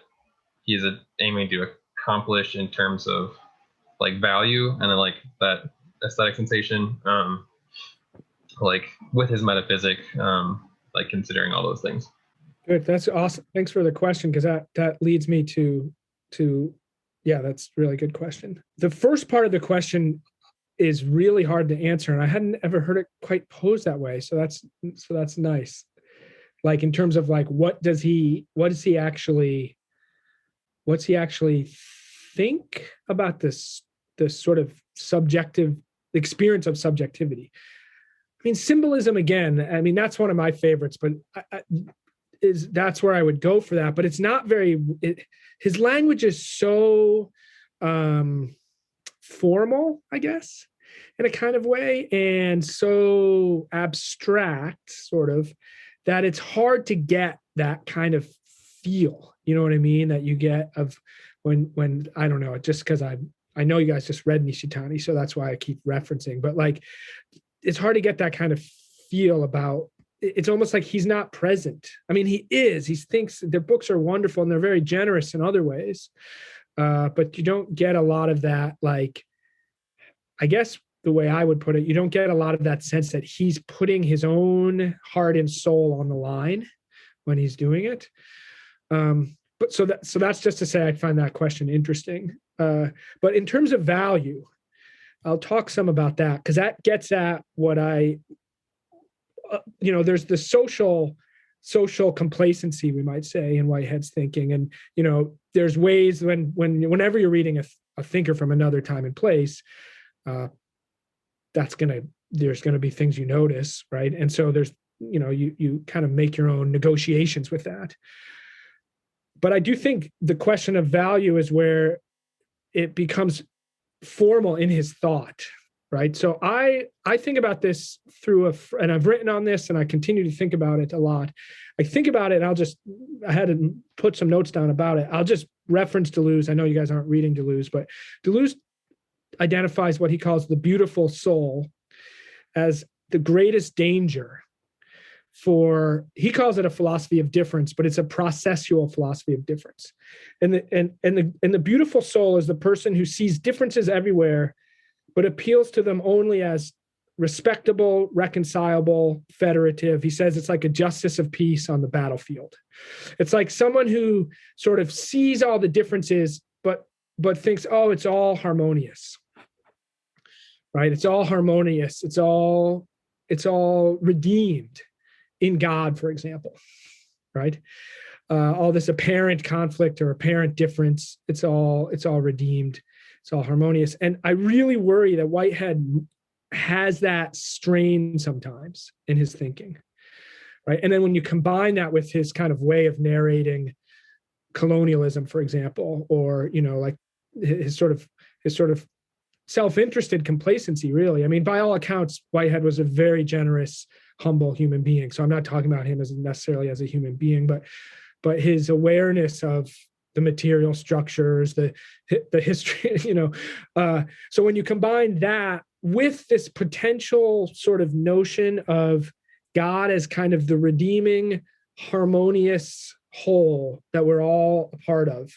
S4: he's aiming to accomplish in terms of like value and then like that aesthetic sensation, like with his metaphysic, like considering all those things.
S2: Good. That's awesome. Thanks for the question, because that leads me to yeah, that's a really good question. The first part of the question is really hard to answer, and I hadn't ever heard it quite posed that way. So that's nice. Like in terms of like what's he actually think about this sort of subjective experience of subjectivity. I mean, symbolism again. I mean, that's one of my favorites, but that's where I would go for that. But it's not very. His language is so formal, I guess, in a kind of way, and so abstract, sort of, that it's hard to get that kind of feel. You know what I mean? That you get of when I don't know, just because I know you guys just read Nishitani, so that's why I keep referencing. But like, it's hard to get that kind of feel about. It's almost like he's not present. I mean, he is. He thinks their books are wonderful and they're very generous in other ways, but you don't get a lot of that. Like, I guess the way I would put it, you don't get a lot of that sense that he's putting his own heart and soul on the line when he's doing it. But so that's just to say I find that question interesting. But in terms of value, I'll talk some about that, because that gets at what there's the social complacency, we might say, in Whitehead's thinking. And, there's ways whenever you're reading a thinker from another time and place, there's going to be things you notice, right? And so there's, you kind of make your own negotiations with that. But I do think the question of value is where it becomes formal in his thought, right? So I think about this and I've written on this and I continue to think about it a lot. I think about it and I had to put some notes down about it. I'll just reference Deleuze. I know you guys aren't reading Deleuze, but Deleuze identifies what he calls the beautiful soul as the greatest danger he calls it a philosophy of difference, but it's a processual philosophy of difference. And the beautiful soul is the person who sees differences everywhere, but appeals to them only as respectable, reconcilable, federative. He says it's like a justice of peace on the battlefield. It's like someone who sort of sees all the differences, but thinks, oh, it's all harmonious, right? It's all harmonious. It's all redeemed in God, for example, right? All this apparent conflict or apparent difference, it's all redeemed. It's all harmonious. And I really worry that Whitehead has that strain sometimes in his thinking, right? And then when you combine that with his kind of way of narrating colonialism, for example, or, like his sort of self-interested complacency, really. I mean, by all accounts, Whitehead was a very generous, humble human being. So I'm not talking about him as necessarily as a human being, but his awareness of the material structures, the history, so when you combine that with this potential sort of notion of God as kind of the redeeming, harmonious whole that we're all a part of,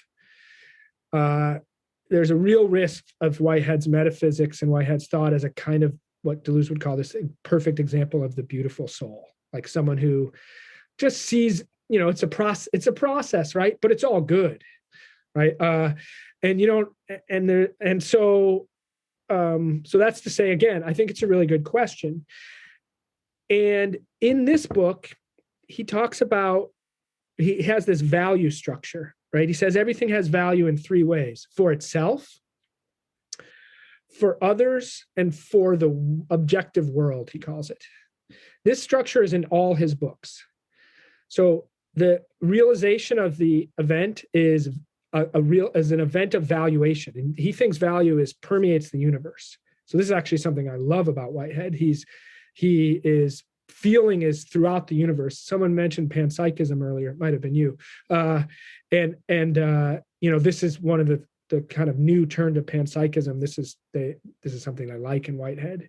S2: there's a real risk of Whitehead's metaphysics and Whitehead's thought as a kind of what Deleuze would call this perfect example of the beautiful soul, like someone who just sees, it's a process, right? But it's all good. right? And you don't, and there, and so that's to say, again, I think it's a really good question. And in this book, he talks about, he has this value structure, right? He says everything has value in three ways: for itself, for others, and for the objective world, he calls it. This structure is in all his books. So the realization of the event is as an event of valuation. And he thinks value permeates the universe. So this is actually something I love about Whitehead. Feeling is throughout the universe. Someone mentioned panpsychism earlier. It might have been you. This is one of the kind of new turn to panpsychism. This is something I like in Whitehead.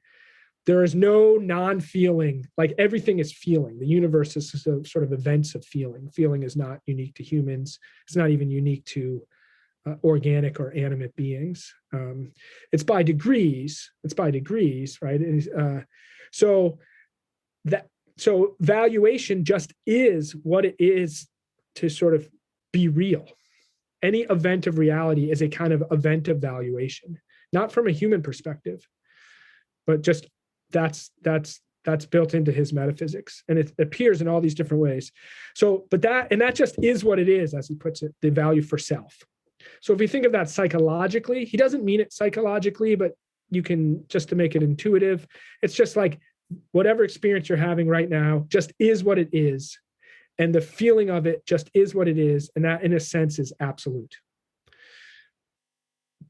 S2: There is no non-feeling, like everything is feeling. The universe is sort of events of feeling. Feeling is not unique to humans. It's not even unique to organic or animate beings. It's by degrees. Right? So valuation just is what it is to sort of be real. Any event of reality is a kind of event of valuation, not from a human perspective, but just that's built into his metaphysics, and it appears in all these different ways. So, but that just is what it is, as he puts it, the value for self. So if we think of that psychologically, he doesn't mean it psychologically, but you can, just to make it intuitive, it's just like whatever experience you're having right now just is what it is, and the feeling of it just is what it is, and that in a sense is absolute.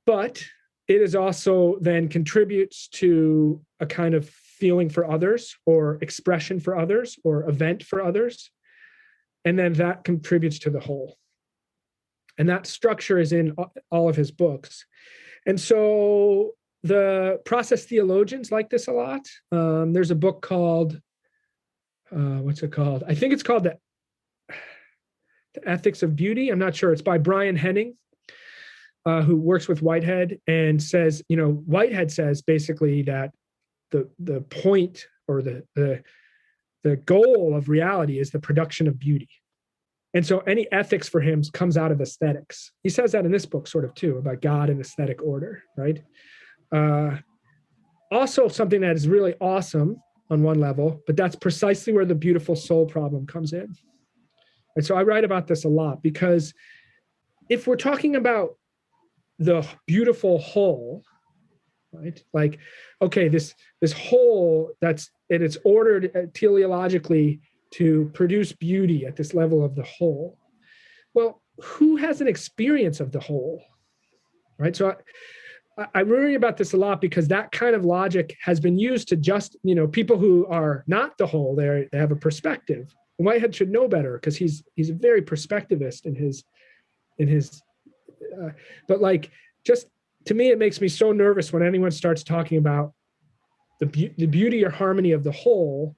S2: But it is also then contributes to a kind of feeling for others, or expression for others, or event for others. And then that contributes to the whole. And that structure is in all of his books. And so the process theologians like this a lot. There's a book called, what's it called? I think it's called The Ethics of Beauty. I'm not sure. It's by Brian Henning. Who works with Whitehead, and says, Whitehead says basically that the point, or the goal of reality is the production of beauty. And so any ethics for him comes out of aesthetics. He says that in this book sort of too, about God and aesthetic order, right? Also something that is really awesome on one level, but that's precisely where the beautiful soul problem comes in. And so I write about this a lot, because if we're talking about the beautiful whole, right? Like, okay, this whole it's ordered teleologically to produce beauty at this level of the whole. Well, who has an experience of the whole, right? So I worry about this a lot, because that kind of logic has been used to just, people who are not the whole, they have a perspective. And Whitehead should know better, because he's a very perspectivist in his but like, just to me, it makes me so nervous when anyone starts talking about the beauty or harmony of the whole,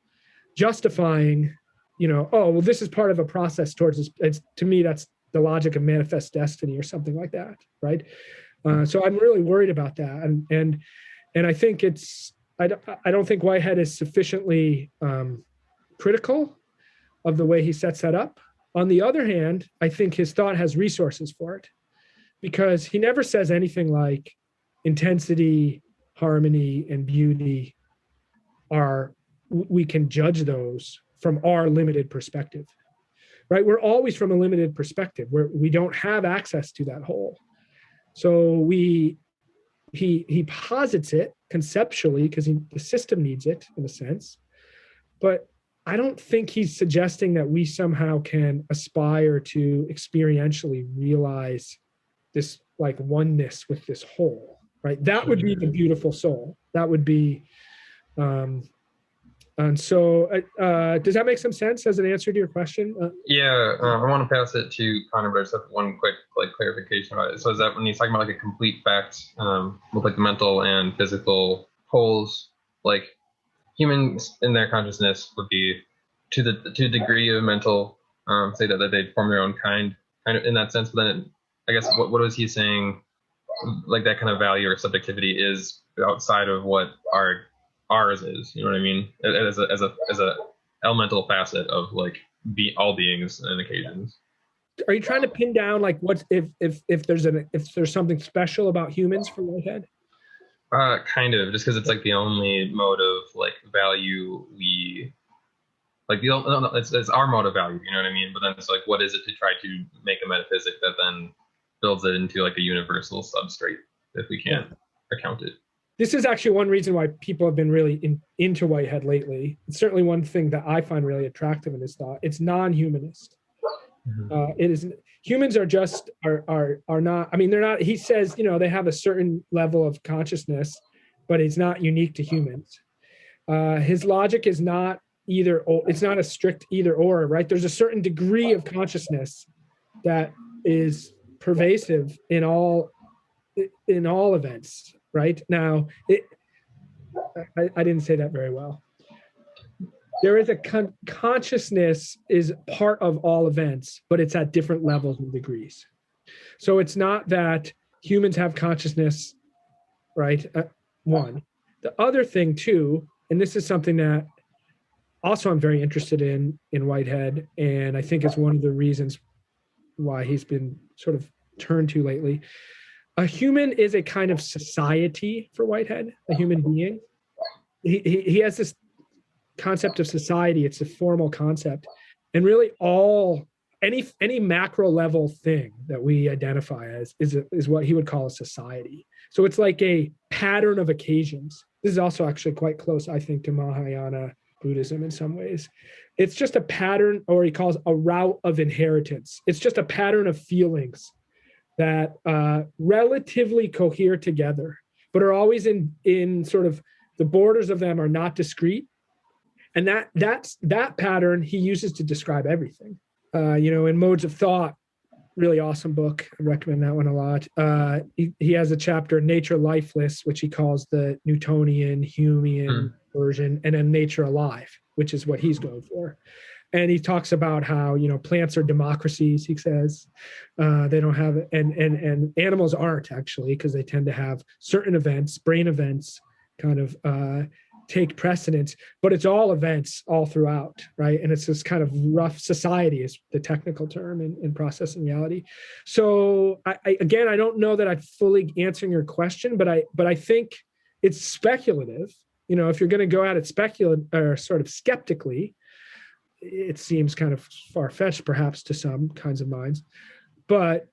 S2: justifying, oh, well, this is part of a process towards this. To me, that's the logic of manifest destiny or something like that, right? So I'm really worried about that, and I think I don't think Whitehead is sufficiently critical of the way he sets that up. On the other hand, I think his thought has resources for it, because he never says anything like intensity, harmony, and beauty we can judge those from our limited perspective, right? We're always from a limited perspective, where we don't have access to that whole. So he posits it conceptually, because the system needs it in a sense, but I don't think he's suggesting that we somehow can aspire to experientially realize this like oneness with this whole, right? That would be the beautiful soul. That would be, and so does that make some sense as an answer to your question?
S4: I want to pass it to Connor, but I just have one quick clarification about it. So is that when he's talking about like a complete fact with like the mental and physical wholes, like humans in their consciousness would be to the degree of mental, say that they'd form their own kind of in that sense, but then I guess what was he saying, like that kind of value or subjectivity is outside of what ours is, you know what I mean, as a elemental facet of like all beings and occasions.
S2: are you trying to pin down like what's if there's something special about humans for Whitehead?
S4: Kind of, just because it's like the only mode of like value we like. It's our mode of value, you know what I mean? But then it's like, what is it to try to make a metaphysic that then builds it into like a universal substrate if we can't account it?
S2: This is actually one reason why people have been really into Whitehead lately. It's certainly one thing that I find really attractive in his thought. It's non-humanist. It is humans are just are not. I mean, they're not. He says, they have a certain level of consciousness, but it's not unique to humans. His logic is not either or. It's not a strict either or, right? There's a certain degree of consciousness that is pervasive in all events. Right now, I didn't say that very well. There is a consciousness is part of all events, but it's at different levels and degrees. So it's not that humans have consciousness, right? One. The other thing too, and this is something that also I'm very interested in Whitehead, and I think it's one of the reasons why he's been sort of turned to lately. A human is a kind of society for Whitehead, a human being. He has this concept of society. It's a formal concept, and really any macro level thing that we identify as is what he would call a society. So it's like a pattern of occasions. This is also actually quite close, I think, to Mahayana Buddhism in some ways. It's just a pattern, or he calls a route of inheritance. It's just a pattern of feelings that relatively cohere together, but are always in sort of the borders of them are not discrete. And that pattern he uses to describe everything. In Modes of Thought, really awesome book. I recommend that one a lot. He has a chapter, Nature Lifeless, which he calls the Newtonian, Humean version, and then Nature Alive, which is what he's going for. And he talks about how, plants are democracies, he says. They don't have, and animals aren't actually, because they tend to have certain events, brain events, kind of take precedence, but it's all events all throughout, right? And it's this kind of rough society is the technical term in process and reality. So I don't know that I'm fully answering your question, but I think it's speculative. If you're going to go at it or sort of skeptically, it seems kind of far-fetched perhaps to some kinds of minds, but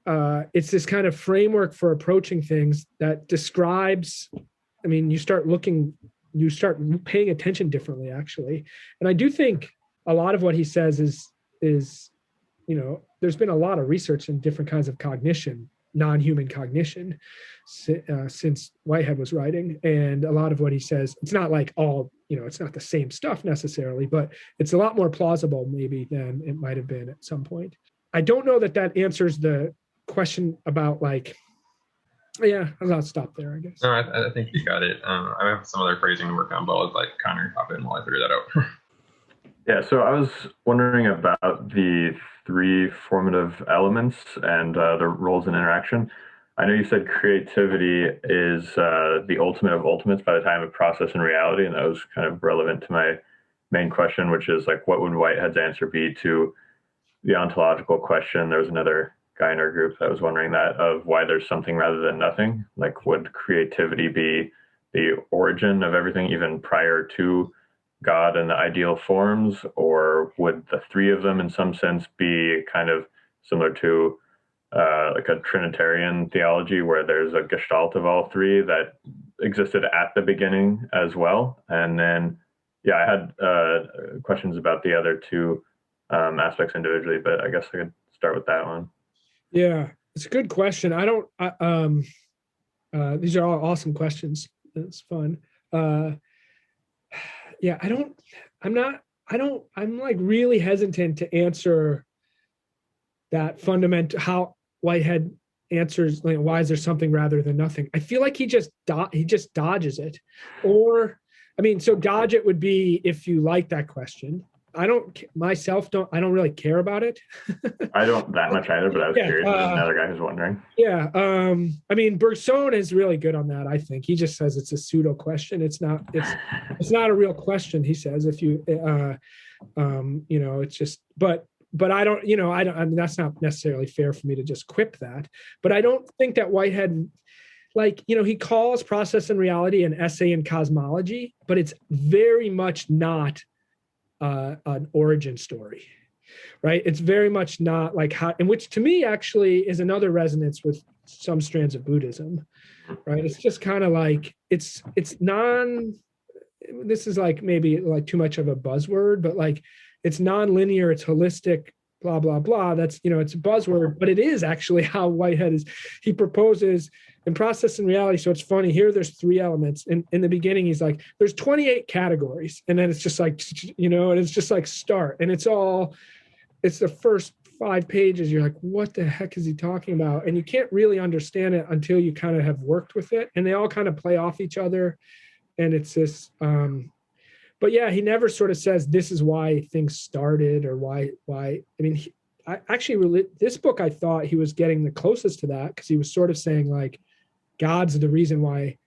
S2: it's this kind of framework for approaching things that describes, you start paying attention differently, actually. And I do think a lot of what he says is there's been a lot of research in different kinds of cognition, non-human cognition, since Whitehead was writing. And a lot of what he says, it's not like all, it's not the same stuff necessarily, but it's a lot more plausible maybe than it might have been at some point. I don't know that answers the question about I'll stop there, I guess.
S4: No, I think you got it. I have some other phrasing to work on, but I'll Connor hop in while I figure that out.
S5: Yeah, so I was wondering about the three formative elements and their roles in interaction. I know you said creativity is the ultimate of ultimates by the time of process and reality, and that was kind of relevant to my main question, which is what would Whitehead's answer be to the ontological question? There was another guy in our group that was wondering that, of why there's something rather than nothing. Would creativity be the origin of everything even prior to God and the ideal forms, or would the three of them in some sense be kind of similar to a Trinitarian theology where there's a gestalt of all three that existed at the beginning as well? And then I had questions about the other two aspects individually, but I guess I could start with that one. Yeah,
S2: it's a good question. These are all awesome questions. It's fun. I'm really hesitant to answer that fundamental, how Whitehead answers, why is there something rather than nothing? I feel like he just dodges it. Or, so dodge it would be if you like that question. I don't really care about it.
S5: I don't that much either, but I was curious. There's another guy who's wondering.
S2: Yeah. Bergson is really good on that. I think he just says it's a pseudo question. It's not a real question. He says, if you, it's just, but but I don't, I mean, that's not necessarily fair for me to just quip that, but I don't think that Whitehead, like, he calls Process and Reality an essay in cosmology, but it's very much not an origin story, right? It's very much not like how, and which to me actually is another resonance with some strands of Buddhism, right? It's just kind of like, it's this is like maybe like too much of a buzzword, but like it's non-linear, it's holistic, blah, blah, blah. That's, it's a buzzword, but it is actually how Whitehead is. He proposes in Process and Reality. So it's funny here, there's 3 elements. In the beginning, he's like, there's 28 categories. And then it's just like, and it's just like start. And it's the first 5 pages. You're like, what the heck is he talking about? And you can't really understand it until you kind of have worked with it. And they all kind of play off each other. And it's this, but yeah, he never sort of says this is why things started or why. I mean, this book, I thought he was getting the closest to that, because he was sort of saying like, God's the reason why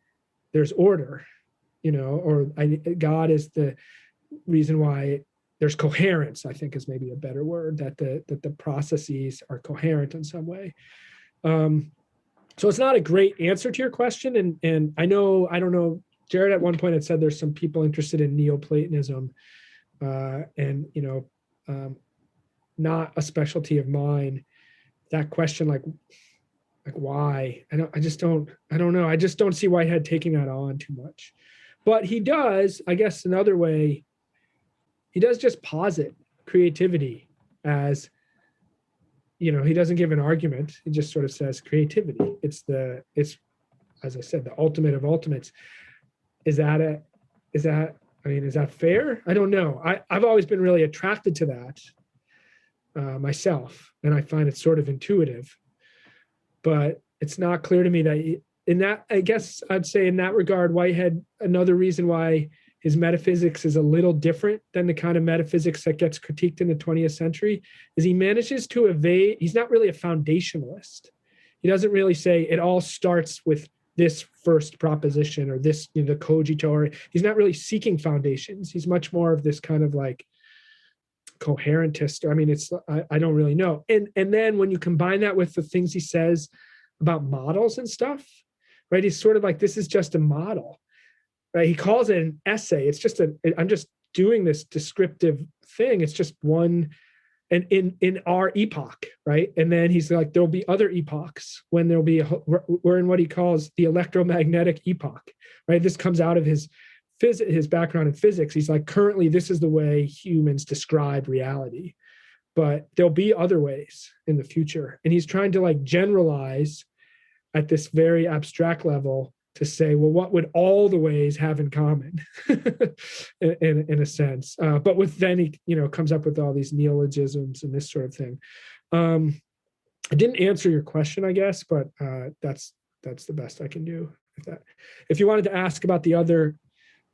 S2: there's order, God is the reason why there's coherence, I think is maybe a better word, that the processes are coherent in some way. So it's not a great answer to your question. And I don't know, Jared at one point had said there's some people interested in Neoplatonism, and not a specialty of mine. That question, like why? I don't know. I just don't see Whitehead taking that on too much. But he does, I guess, another way. He does just posit creativity as, he doesn't give an argument. He just sort of says creativity. It's as I said, the ultimate of ultimates. Is that fair? I don't know. I've always been really attracted to that myself, and I find it sort of intuitive, but it's not clear to me that I guess I'd say in that regard, Whitehead, another reason why his metaphysics is a little different than the kind of metaphysics that gets critiqued in the 20th century, is he manages to evade, he's not really a foundationalist. He doesn't really say it all starts with this first proposition or this, the cogito, or he's not really seeking foundations. He's much more of this kind of like coherentist. I mean, I don't really know. And then when you combine that with the things he says about models and stuff, right? He's sort of like, this is just a model, right? He calls it an essay. It's just I'm just doing this descriptive thing. It's just one, and in our epoch, right? And then he's like, there'll be other epochs when we're in what he calls the electromagnetic epoch, right? This comes out of his background in physics. He's like, currently, this is the way humans describe reality, but there'll be other ways in the future. And he's trying to like generalize at this very abstract level to say, well, what would all the ways have in common in a sense? But then he, comes up with all these neologisms and this sort of thing. I didn't answer your question, I guess, but that's the best I can do. If you wanted to ask about the other,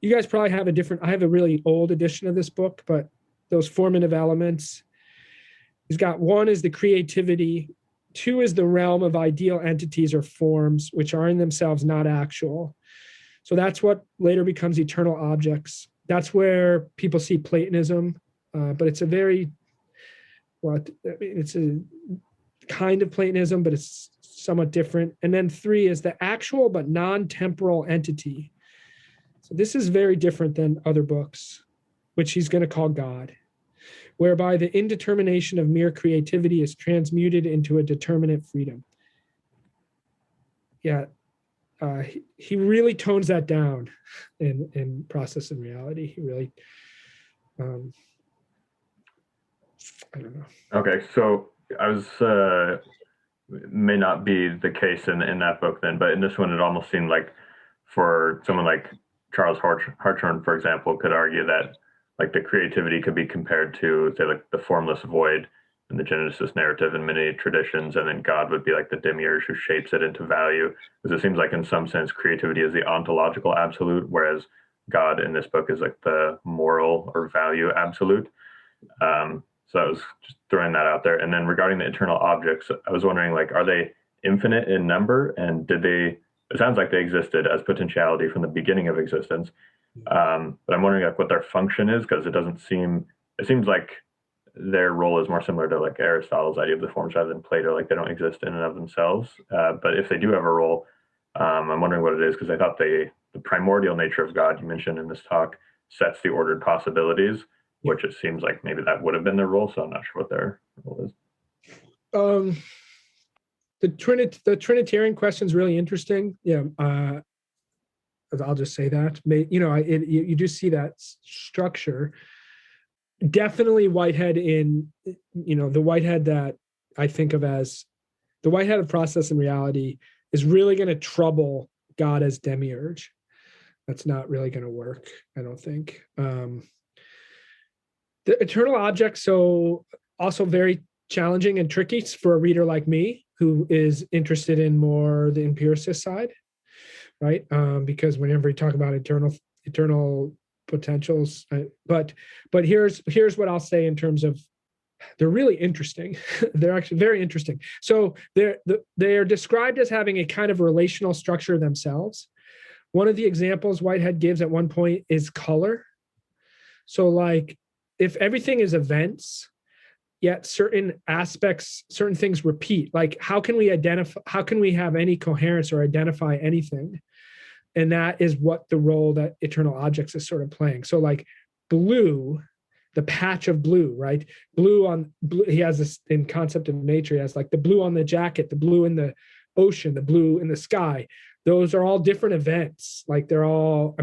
S2: you guys probably have I have a really old edition of this book, but those formative elements, he's got, 1 is the creativity, 2 is the realm of ideal entities or forms, which are in themselves not actual. So that's what later becomes eternal objects. That's where people see Platonism, but it's it's a kind of Platonism, but it's somewhat different. And then 3 is the actual but non-temporal entity. So this is very different than other books, which he's going to call God, whereby the indetermination of mere creativity is transmuted into a determinate freedom. Yeah, he really tones that down in Process and Reality. He really, I don't know.
S5: Okay, so I was, may not be the case in that book then, but in this one, it almost seemed like for someone like Charles Hartshorne, for example, could argue that like the creativity could be compared to, say, like the formless void in the Genesis narrative in many traditions, and then God would be like the demiurge who shapes it into value. Because it seems like in some sense creativity is the ontological absolute, whereas God in this book is like the moral or value absolute. So I was just throwing that out there. And then regarding the eternal objects, I was wondering, like, are they infinite in number, and it sounds like they existed as potentiality from the beginning of existence. But I'm wondering like what their function is, because it seems like their role is more similar to like Aristotle's idea of the forms rather than Plato, like they don't exist in and of themselves. But if they do have a role, I'm wondering what it is, because I thought the primordial nature of God you mentioned in this talk sets the ordered possibilities, which it seems like maybe that would have been their role. So I'm not sure what their role is.
S2: The Trinitarian question is really interesting. Yeah, I'll just say that. You do see that structure. Definitely Whitehead the Whitehead that I think of as the Whitehead of Process and Reality is really going to trouble God as demiurge. That's not really going to work, I don't think. The eternal object, so also very challenging and tricky for a reader like me who is interested in more the empiricist side, right? Because whenever we talk about eternal potentials, but here's what I'll say in terms of they're really interesting. They're actually very interesting. So they're described as having a kind of relational structure themselves. One of the examples Whitehead gives at one point is color. So like if everything is events, yet certain aspects, certain things repeat, like how can we have any coherence or identify anything? And that is what the role that eternal objects is sort of playing. So like blue, the patch of blue, right? Blue, he has this in Concept of Nature, he has like the blue on the jacket, the blue in the ocean, the blue in the sky. Those are all different events. Like they're all,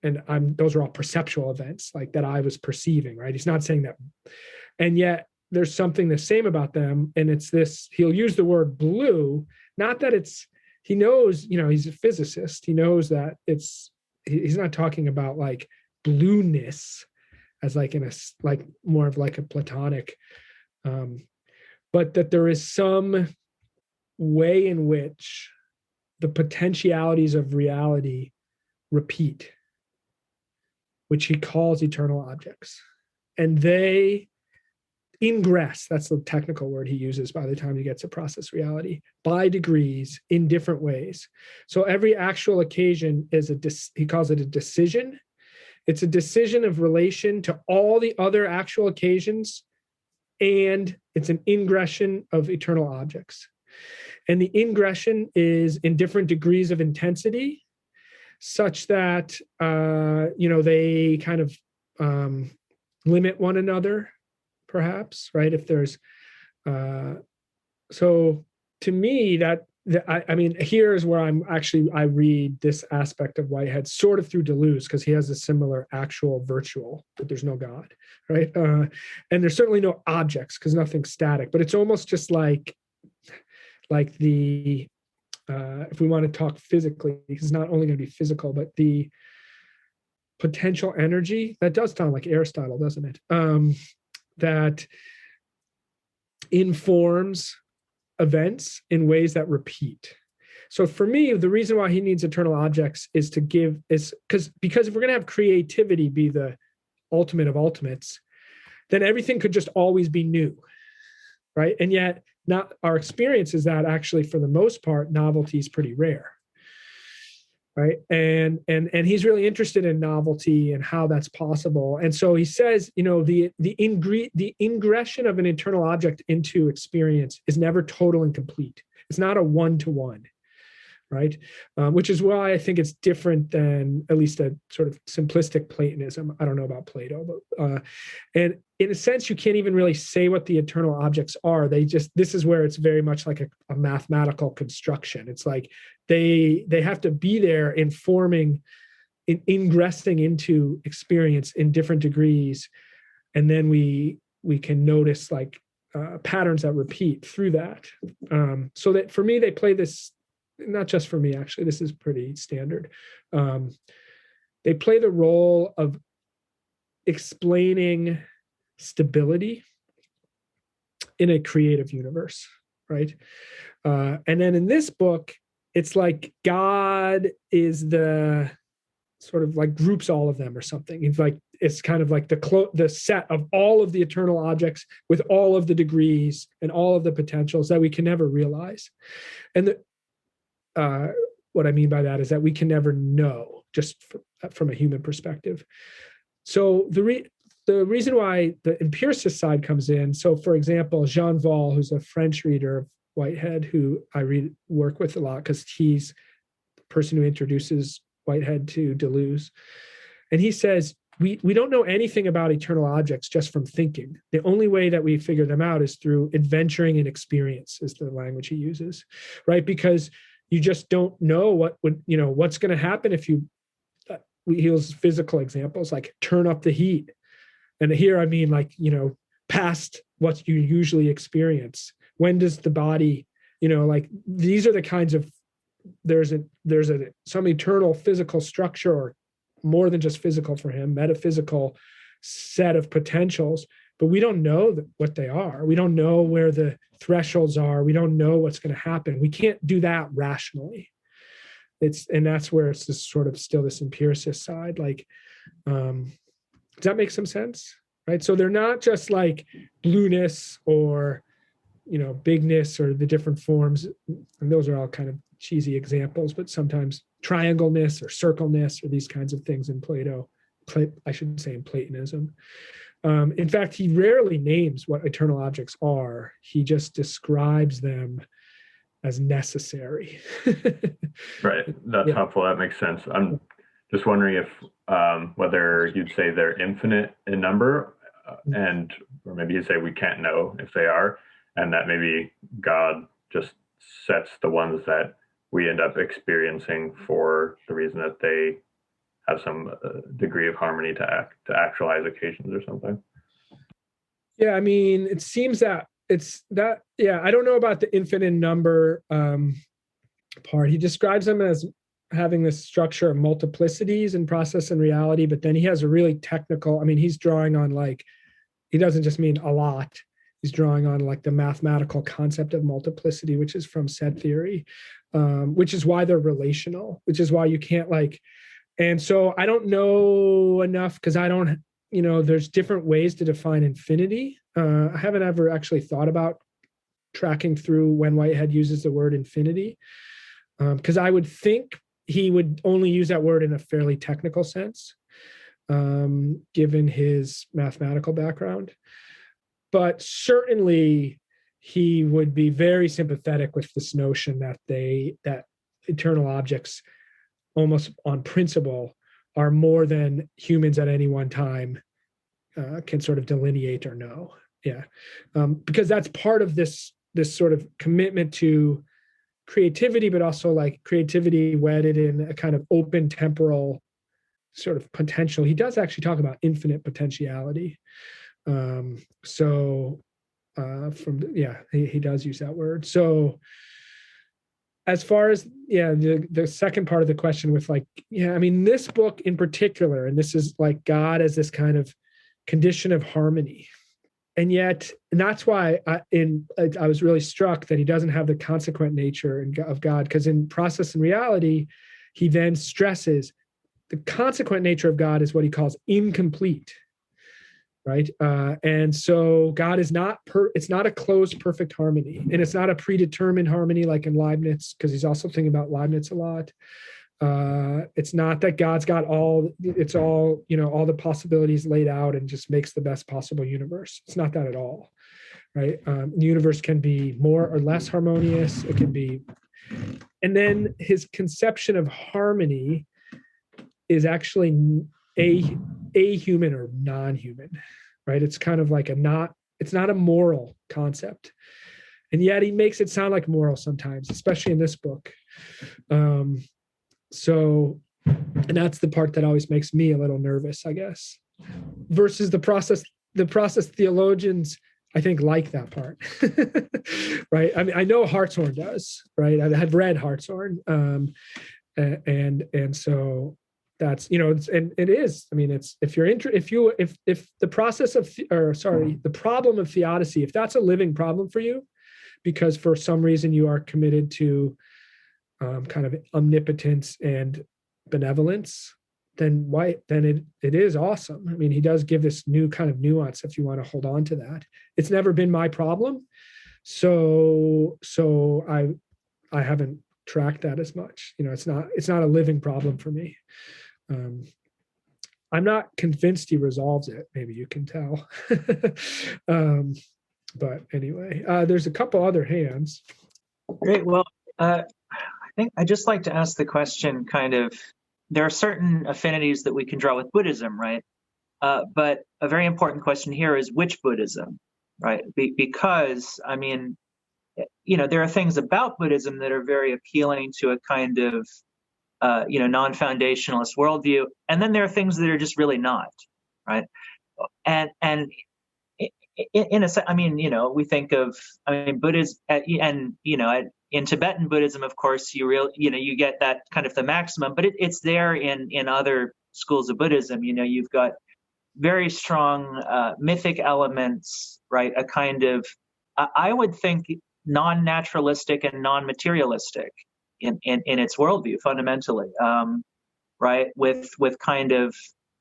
S2: those are all perceptual events like that I was perceiving, right? He's not saying that. And yet there's something the same about them. And it's this, he'll use the word blue, not that he knows, he's a physicist. He knows that he's not talking about like blueness as like more of like a platonic, but that there is some way in which the potentialities of reality repeat, which he calls eternal objects. And they ingress, that's the technical word he uses by the time he gets to process reality, by degrees in different ways. So every actual occasion is he calls it a decision. It's a decision of relation to all the other actual occasions, and it's an ingression of eternal objects. And the ingression is in different degrees of intensity, such that they kind of limit one another, perhaps, right? If there's so to me here's where I read this aspect of Whitehead sort of through Deleuze, because he has a similar actual virtual, but there's no God, right? And there's certainly no objects because nothing's static, but it's almost just like the if we want to talk physically, it's not only going to be physical, but the potential energy, that does sound like Aristotle, doesn't it? That informs events in ways that repeat. So for me, the reason why he needs eternal objects is because if we're going to have creativity be the ultimate of ultimates, then everything could just always be new, right? And yet not our experience is that actually for the most part, novelty is pretty rare. Right. And he's really interested in novelty and how that's possible. And so he says, the ingression of an internal object into experience is never total and complete. It's not a one-to-one, right? Which is why I think it's different than at least a sort of simplistic Platonism. I don't know about Plato, but and in a sense, you can't even really say what the eternal objects are. This is where it's very much like a mathematical construction. It's like they have to be there informing, ingressing into experience in different degrees. And then we can notice like patterns that repeat through that. So that for me, they play this, not just for me, actually, this is pretty standard. They play the role of explaining stability in a creative universe, right? And then in this book, it's like God is the sort of like groups all of them or something. It's kind of like the set of all of the eternal objects with all of the degrees and all of the potentials that we can never realize. And what I mean by that is that we can never know, just from a human perspective. So the the reason why the empiricist side comes in, so for example, Jean Val, who's a French reader of Whitehead, who I work with a lot because he's the person who introduces Whitehead to Deleuze. And he says, we don't know anything about eternal objects just from thinking. The only way that we figure them out is through adventuring and experience, is the language he uses, right? Because you just don't know what's going to happen if you, he uses physical examples like turn up the heat. And here, I mean, like, past what you usually experience. When does the body, like these are the kinds of, there's some eternal physical structure, or more than just physical for him, metaphysical set of potentials, but we don't know what they are. We don't know where the thresholds are. We don't know what's going to happen. We can't do that rationally. And that's where it's this sort of still this empiricist side. Like, does that make some sense? Right. So they're not just like blueness or, bigness or the different forms. And those are all kind of cheesy examples, but sometimes triangleness or circleness or these kinds of things in I should say in Platonism. In fact, he rarely names what eternal objects are. He just describes them as necessary.
S5: Right. That's helpful. That makes sense. I'm just wondering if whether you'd say they're infinite in number, or maybe you'd say we can't know if they are, and that maybe God just sets the ones that we end up experiencing for the reason that they have some degree of harmony to actualize occasions or something.
S2: Yeah, I mean, it seems that I don't know about the infinite number part. He describes them as having this structure of multiplicities in process and reality, but then he has a really technical, he's drawing on he doesn't just mean a lot. He's drawing on the mathematical concept of multiplicity, which is from set theory, which is why they're relational, which is why you can't and so I don't know enough because I don't, there's different ways to define infinity. I haven't ever actually thought about tracking through when Whitehead uses the word infinity, because I would think he would only use that word in a fairly technical sense, given his mathematical background. But certainly he would be very sympathetic with this notion that that eternal objects, almost on principle, are more than humans at any one time can sort of delineate or know. Yeah, because that's part of this sort of commitment to creativity, but also creativity wedded in a kind of open temporal sort of potential. He does actually talk about infinite potentiality. He does use that word. So as far as the second part of the question with this book in particular, and this is God as this kind of condition of harmony, and that's why I was really struck that he doesn't have the consequent nature of God, because in Process and Reality he then stresses the consequent nature of God is what he calls incomplete. Right. And so God is it's not a closed, perfect harmony. And it's not a predetermined harmony like in Leibniz, because he's also thinking about Leibniz a lot. It's not that God's got all the possibilities laid out and just makes the best possible universe. It's not that at all. Right. The universe can be more or less harmonious. It can be. And then his conception of harmony is actually a human or non-human, right? It's kind of it's not a moral concept. And yet he makes it sound like moral sometimes, especially in this book. And that's the part that always makes me a little nervous, I guess, versus the process theologians, I think, like that part, right? I know Hartshorne does, right? I have read Hartshorne. And so that's, and it is, it's, if the process of, the problem of theodicy, if that's a living problem for you, because for some reason you are committed to kind of omnipotence and benevolence, then it is awesome. He does give this new kind of nuance if you want to hold on to that. It's never been my problem. So I haven't tracked that as much. It's not a living problem for me. I'm not convinced he resolves it. Maybe you can tell. But anyway, there's a couple other hands.
S3: Great. Well, I think I'd just like to ask the question kind of, there are certain affinities that we can draw with Buddhism, right? But a very important question here is which Buddhism, right? Because, I mean, there are things about Buddhism that are very appealing to a kind of, non-foundationalist worldview. And then there are things that are just really not, right? And in a sense, I mean, we think of, Buddhism, and, in Tibetan Buddhism, of course, you get that kind of the maximum, but it's there in other schools of Buddhism. You've got very strong mythic elements, right? A kind of, I would think, non-naturalistic and non-materialistic in its worldview, fundamentally, right? With kind of,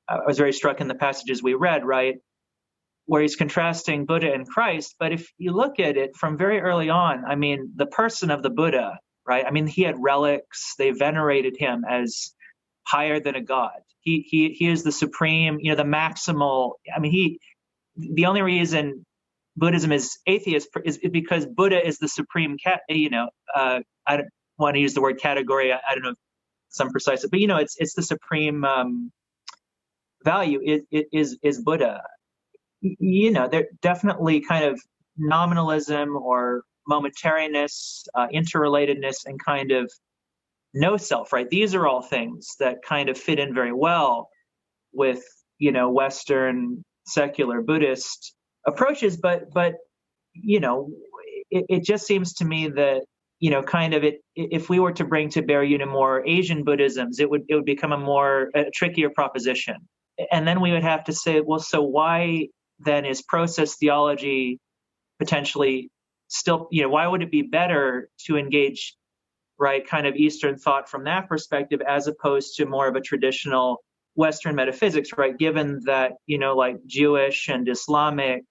S3: I was very struck in the passages we read, right, where he's contrasting Buddha and Christ. But if you look at it from very early on, I mean, the person of the Buddha, right? I mean, he had relics. They venerated him as higher than a god. He is the supreme, the maximal. I mean, the only reason Buddhism is atheist is because Buddha is the supreme I don't want to use the word category. I don't know some precise, but it's the supreme value is Buddha. They're definitely kind of nominalism or momentariness, interrelatedness, and kind of no self, right? These are all things that kind of fit in very well with, Western secular Buddhist approaches. But it just seems to me that, kind of if we were to bring to bear, more Asian Buddhisms, it would become a trickier proposition. And then we would have to say, well, so why then is process theology potentially still, why would it be better to engage, right, kind of Eastern thought from that perspective as opposed to more of a traditional Western metaphysics, right? Given that, like Jewish and Islamic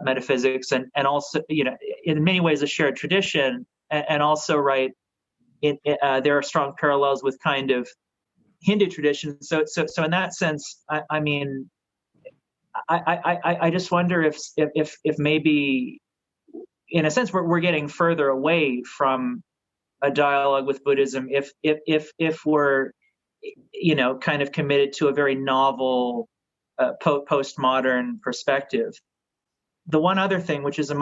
S3: metaphysics and also, in many ways a shared tradition, and also, right, there are strong parallels with kind of Hindu tradition. So in that sense, I mean, I just wonder if maybe, in a sense, we're getting further away from a dialogue with Buddhism if we're, kind of committed to a very novel postmodern perspective. The one other thing, which is and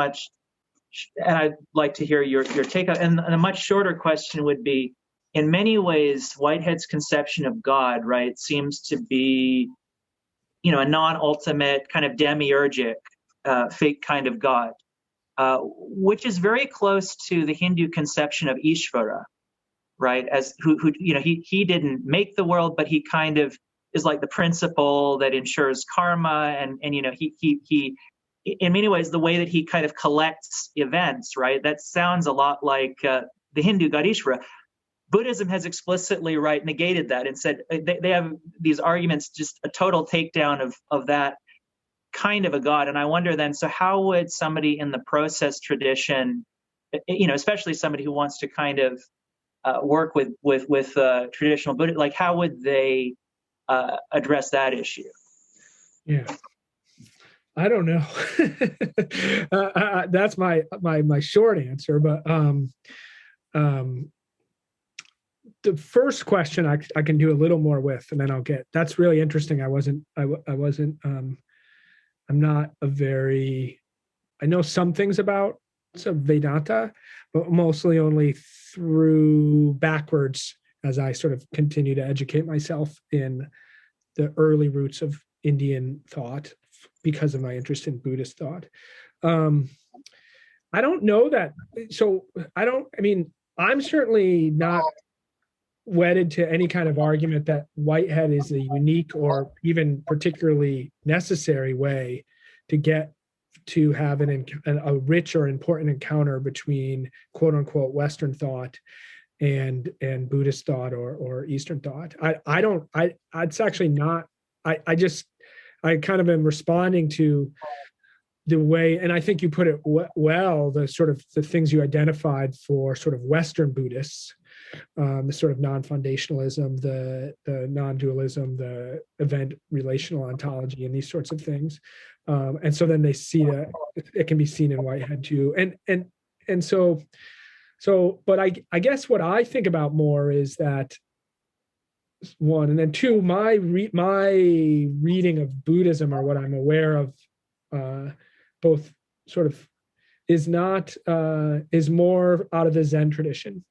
S3: I'd like to hear your take on, and a much shorter question would be, in many ways, Whitehead's conception of God, right, seems to be, a non-ultimate kind of demiurgic, fake kind of God, which is very close to the Hindu conception of Ishvara, right? As who he didn't make the world, but he kind of is like the principle that ensures karma, and he in many ways the way that he kind of collects events, right? That sounds a lot like the Hindu god Ishvara. Buddhism has explicitly, right, negated that and said they have these arguments, just a total takedown of that kind of a god. And I wonder then, so how would somebody in the process tradition, especially somebody who wants to kind of work with traditional Buddhism, like how would they address that issue?
S2: Yeah, I don't know. That's my short answer. But the first question I can do a little more with, and then I'll get. That's really interesting. I'm not a very. I know some things about Vedanta, but mostly only through backwards as I sort of continue to educate myself in the early roots of Indian thought because of my interest in Buddhist thought. I don't know that. So I'm certainly not wedded to any kind of argument that Whitehead is a unique or even particularly necessary way to get to have a rich or important encounter between quote unquote Western thought and Buddhist thought or Eastern thought. It's actually not, I kind of am responding to the way, and I think you put it well, the sort of the things you identified for sort of Western Buddhists. the sort of non-foundationalism, the non-dualism, the event relational ontology, and these sorts of things. And so then they see that it can be seen in Whitehead too. And so, but I guess what I think about more is that, one, and then two, my reading of Buddhism, or what I'm aware of, both sort of is more out of the Zen tradition,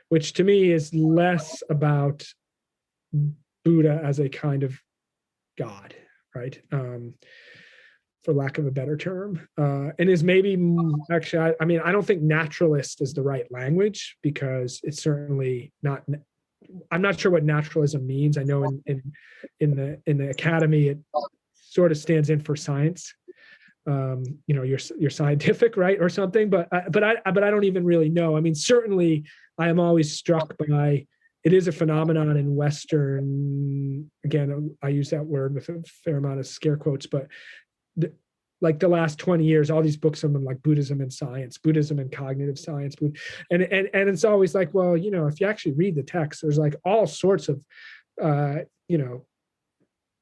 S2: which to me is less about Buddha as a kind of God, right? For lack of a better term, and is maybe actually, I mean, I don't think naturalist is the right language, because it's certainly not. I'm not sure what naturalism means. I know in the academy it sort of stands in for science. You're scientific, right, or something. But I don't even really know. I mean, certainly I am always struck by, it is a phenomenon in Western. Again, I use that word with a fair amount of scare quotes, but like the last 20 years, all these books have been like Buddhism and science, Buddhism and cognitive science. And it's always like, well, if you actually read the text, there's like all sorts of,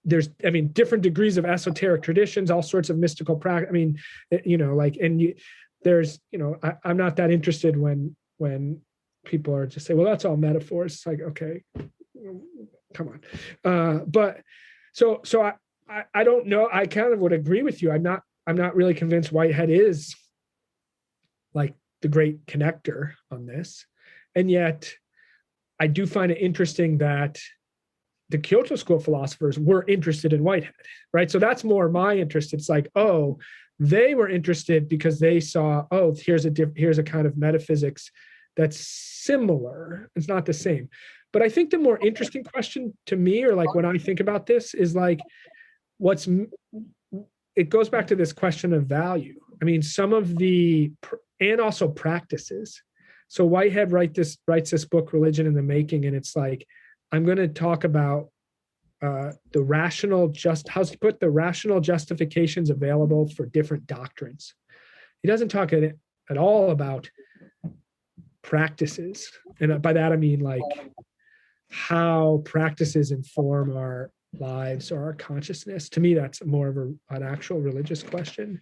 S2: there's, I mean, different degrees of esoteric traditions, all sorts of mystical practice. I mean, I'm not that interested when people are just say, well, that's all metaphors. It's like, okay, come on. But so I don't know. I kind of would agree with you. I'm not really convinced Whitehead is like the great connector on this. And yet I do find it interesting that the Kyoto School philosophers were interested in Whitehead, right? So that's more my interest. It's like, oh, they were interested because they saw, oh, here's a kind of metaphysics that's similar. It's not the same. But I think the more interesting question to me, or like when I think about this, is like, it goes back to this question of value. I mean, and also practices. So Whitehead writes this book, Religion in the Making, and it's like, I'm going to talk about how's he put the rational justifications available for different doctrines. He doesn't talk at all about practices. And by that, I mean like how practices inform our lives or our consciousness. To me, that's more of an actual religious question.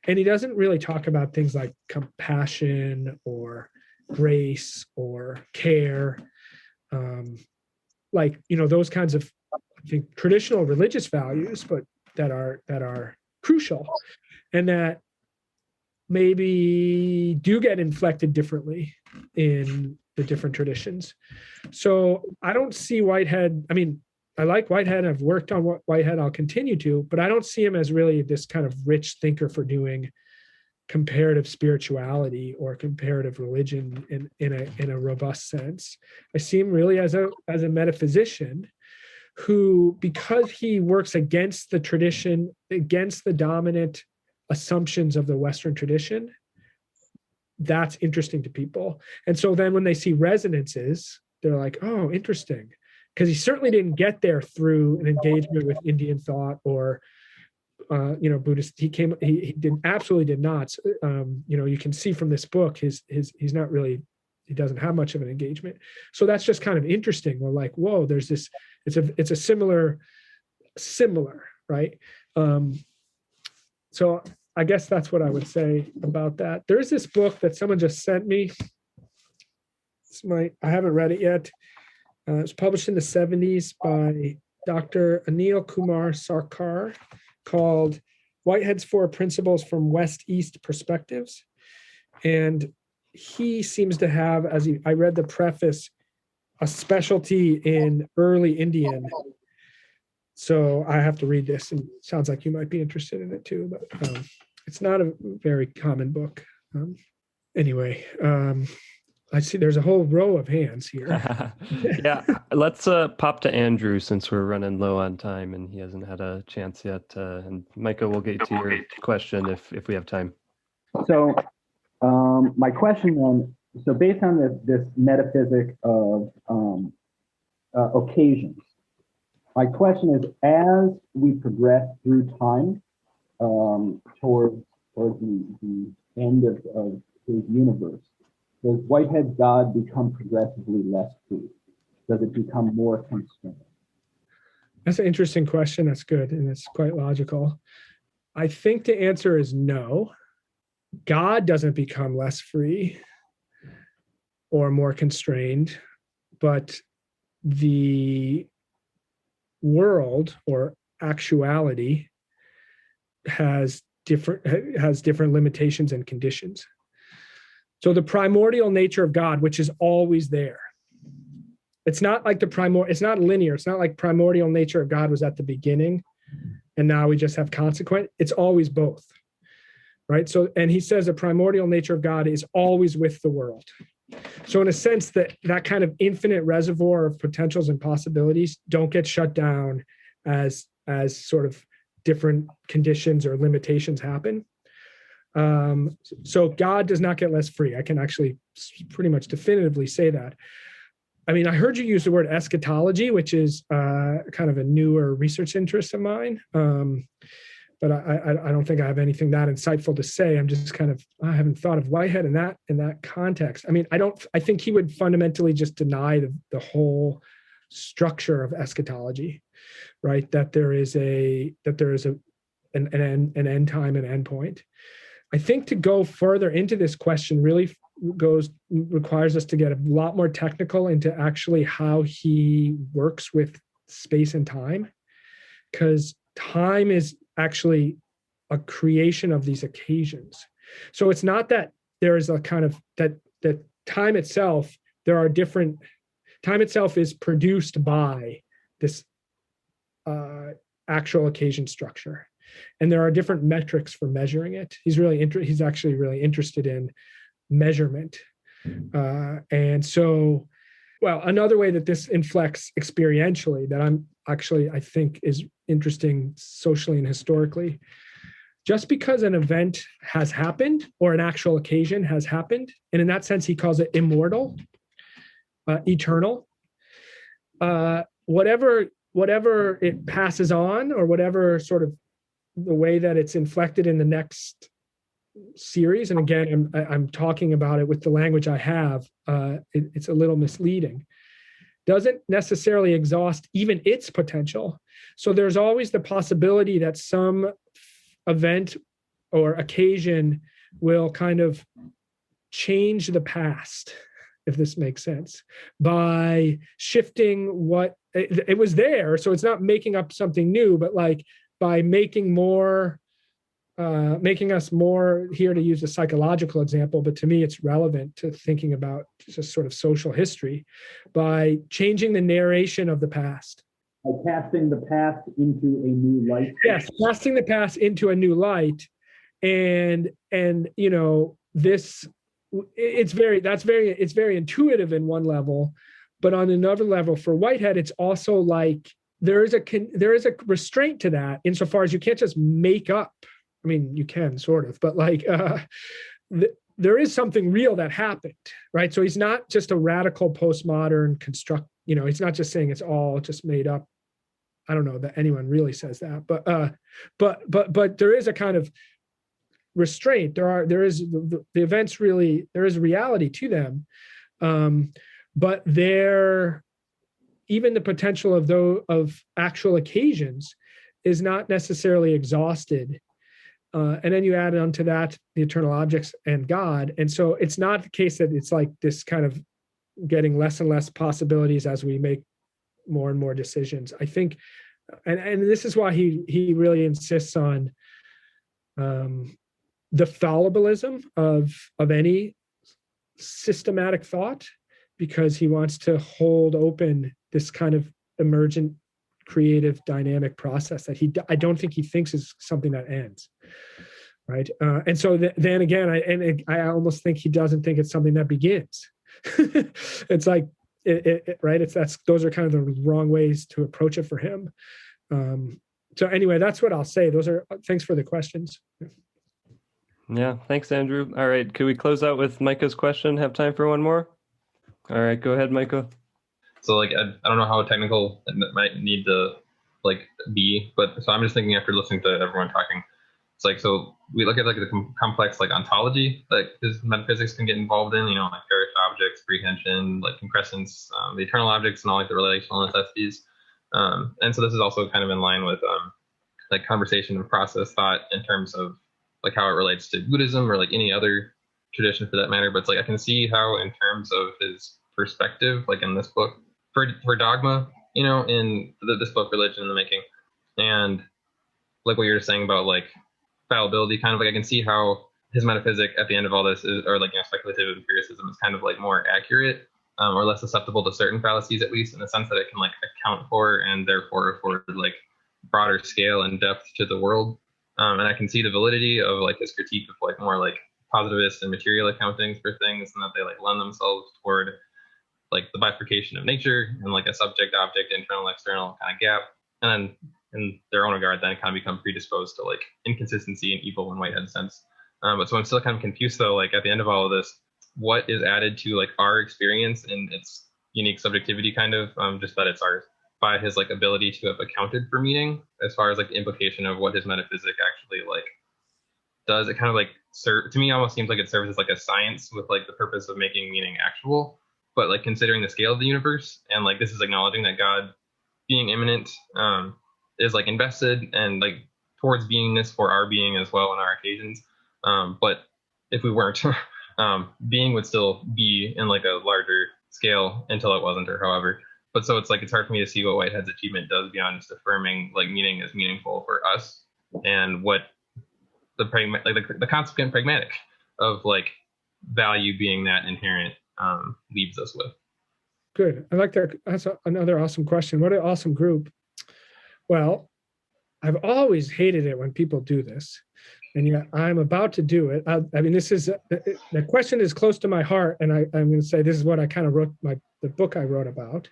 S2: And he doesn't really talk about things like compassion or grace or care, those kinds of, I think, traditional religious values, but that are crucial, and that maybe do get inflected differently in the different traditions. So I don't see Whitehead. I mean, I like Whitehead. I've worked on Whitehead. I'll continue to, but I don't see him as really this kind of rich thinker for doing comparative spirituality or comparative religion in a robust sense. I see him really as a metaphysician who, because he works against the tradition, against the dominant assumptions of the Western tradition, that's interesting to people. And so then when they see resonances, they're like, oh, interesting. Because he certainly didn't get there through an engagement with Indian thought or Buddhist. He absolutely did not. You can see from this book, he's not really, he doesn't have much of an engagement. So that's just kind of interesting. We're like, whoa, there's this, it's a similar, right? So I guess that's what I would say about that. There's this book that someone just sent me. I haven't read it yet. It was published in the 70s by Dr. Anil Kumar Sarkar, called Whitehead's Four Principles from West-East Perspectives. And he seems to have, I read the preface, a specialty in early Indian. So I have to read this, and it sounds like you might be interested in it too, but it's not a very common book. Anyway, I see there's a whole row of hands here.
S1: Yeah, let's pop to Andrew since we're running low on time and he hasn't had a chance yet. And Micah, we'll get to your question if we have time.
S6: So my question then, so based on this metaphysic of occasions, my question is, as we progress through time towards the end of his universe, does Whitehead's God become progressively less free? Does it become more constrained?
S2: That's an interesting question. That's good, and it's quite logical. I think the answer is no. God doesn't become less free or more constrained, but the world or actuality has different limitations and conditions. So the primordial nature of God, which is always there, it's not like it's not linear. It's not like primordial nature of God was at the beginning and now we just have consequent. It's always both, right? So, and he says the primordial nature of God is always with the world. So in a sense, that kind of infinite reservoir of potentials and possibilities don't get shut down as sort of different conditions or limitations happen. So God does not get less free. I can actually pretty much definitively say that. I mean, I heard you use the word eschatology, which is kind of a newer research interest of mine. But I don't think I have anything that insightful to say. I'm just I haven't thought of Whitehead in that context. I mean, I think he would fundamentally just deny the whole structure of eschatology, right? That there is an end time and end point. I think to go further into this question really requires us to get a lot more technical into actually how he works with space and time, because time is actually a creation of these occasions. So it's not that there is a kind of that time itself, time itself is produced by this actual occasion structure. And there are different metrics for measuring it. He's actually really interested in measurement. And so, well, another way that this inflects experientially that I think is interesting socially and historically, just because an event has happened or an actual occasion has happened, and in that sense, he calls it immortal, eternal, whatever it passes on or whatever sort of the way that it's inflected in the next series. And again, I'm talking about it with the language I have. It's a little misleading. Doesn't necessarily exhaust even its potential. So there's always the possibility that some event or occasion will kind of change the past, if this makes sense, by shifting what it was there. So it's not making up something new, but like by making us more, here to use a psychological example, but to me it's relevant to thinking about just sort of social history, by changing the narration of the past.
S6: By casting the past into a new light.
S2: Yes, casting the past into a new light. And you know, it's very intuitive in one level, but on another level for Whitehead, it's also like there is a restraint to that insofar as you can't just make up. I mean, you can sort of, but like there is something real that happened, right? So he's not just a radical postmodern construct. You know, he's not just saying it's all just made up. I don't know that anyone really says that, but there is a kind of restraint. There is the events really, there is reality to them, but even the potential of actual occasions is not necessarily exhausted. And then you add onto that the eternal objects and God. And so it's not the case that it's like this kind of getting less and less possibilities as we make more and more decisions. I think, and this is why he really insists on the fallibilism of any systematic thought, because he wants to hold open this kind of emergent, creative, dynamic process that I don't think he thinks is something that ends, right? And so then again, I almost think he doesn't think it's something that begins. It's like right. Those are kind of the wrong ways to approach it for him. So anyway, that's what I'll say. Thanks for the questions.
S1: Yeah, thanks, Andrew. All right, could we close out with Micah's question? Have time for one more? All right, go ahead, Micah.
S4: So like I don't know how technical it might need to like be, but so I'm just thinking after listening to everyone talking. It's like, so we look at like the complex like ontology that his metaphysics can get involved in, like perished objects, prehension, like concrescence, the eternal objects, and all like the relational necessities. And so this is also kind of in line with like conversation and process thought in terms of like how it relates to Buddhism or like any other tradition for that matter. But it's like I can see how in terms of his perspective, like in this book, for dogma, in this book, Religion in the Making, and like what you're saying about like fallibility, kind of like I can see how his metaphysic at the end of all this is, or like speculative empiricism is kind of like more accurate, or less susceptible to certain fallacies, at least in the sense that it can like account for and therefore afford like broader scale and depth to the world. And I can see the validity of like his critique of like more like positivist and material accountings for things, and that they like lend themselves toward like the bifurcation of nature and like a subject object internal external kind of gap, and then in their own regard then kind of become predisposed to like inconsistency and evil in Whitehead's sense. But so I'm still kind of confused though, like at the end of all of this, what is added to like our experience and its unique subjectivity, kind of just that it's ours, by his like ability to have accounted for meaning, as far as like the implication of what his metaphysic actually like does. It kind of like to me almost seems like it serves as like a science with like the purpose of making meaning actual, but like considering the scale of the universe, and like this is acknowledging that God, being immanent, is like invested and like towards beingness for our being as well in our occasions. But if we weren't, being would still be in like a larger scale until it wasn't, or however. But so it's like it's hard for me to see what Whitehead's achievement does beyond just affirming like meaning is meaningful for us, and what the consequent pragmatic of like value being that inherent leaves us with.
S2: Good. I like that. That's another awesome question. What an awesome group. Well, I've always hated it when people do this, and yet I'm about to do it. I mean, this is the question is close to my heart, and I'm going to say this is what I kind of wrote the book I wrote about.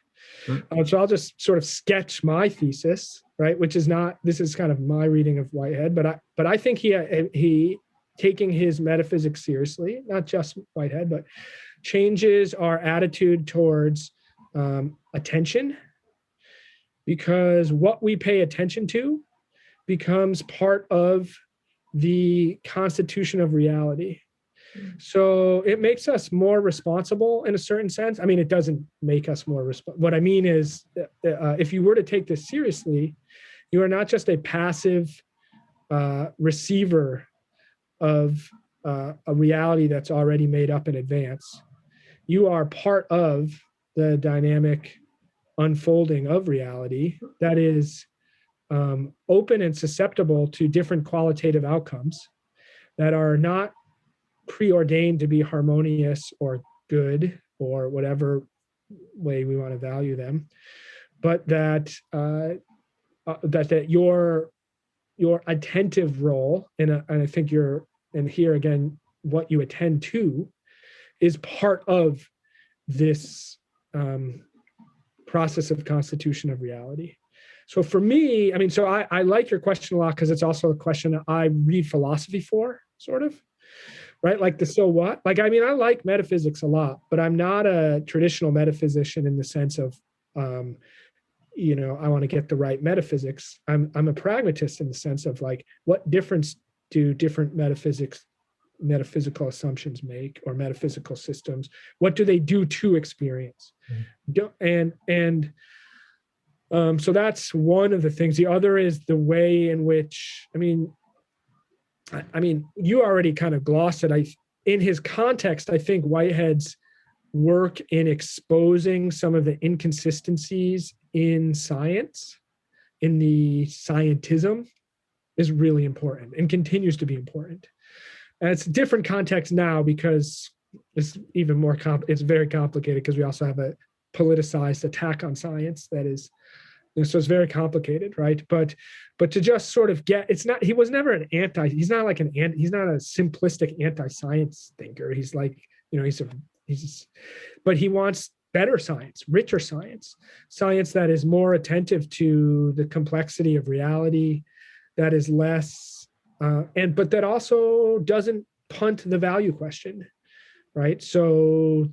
S2: So I'll just sort of sketch my thesis, right? Which is not, this is kind of my reading of Whitehead, but I think he taking his metaphysics seriously, not just Whitehead, but changes our attitude towards attention, because what we pay attention to becomes part of the constitution of reality. So it makes us more responsible in a certain sense. I mean, it doesn't make us more responsible. What I mean is, if you were to take this seriously, you are not just a passive receiver of a reality that's already made up in advance. You are part of the dynamic unfolding of reality that is open and susceptible to different qualitative outcomes that are not preordained to be harmonious or good or whatever way we want to value them, but that your attentive role, and I think and here again, what you attend to is part of this process of constitution of reality. So for me, I mean, so I like your question a lot because it's also a question that I read philosophy for, sort of, right? Like the so what? Like, I mean, I like metaphysics a lot, but I'm not a traditional metaphysician in the sense of, I want to get the right metaphysics. I'm a pragmatist in the sense of like, what difference do different metaphysical assumptions make, or metaphysical systems? What do they do to experience? So that's one of the things. The other is the way in which, I mean, you already kind of glossed it. In his context, I think Whitehead's work in exposing some of the inconsistencies in science, in the scientism, is really important and continues to be important. And it's a different context now because it's even more it's very complicated, because we also have a politicized attack on science that is, so it's very complicated, right? But to just sort of he was never he's not a simplistic anti-science thinker. He's like, but he wants better science, richer science that is more attentive to the complexity of reality, that is less, but that also doesn't punt the value question, right? So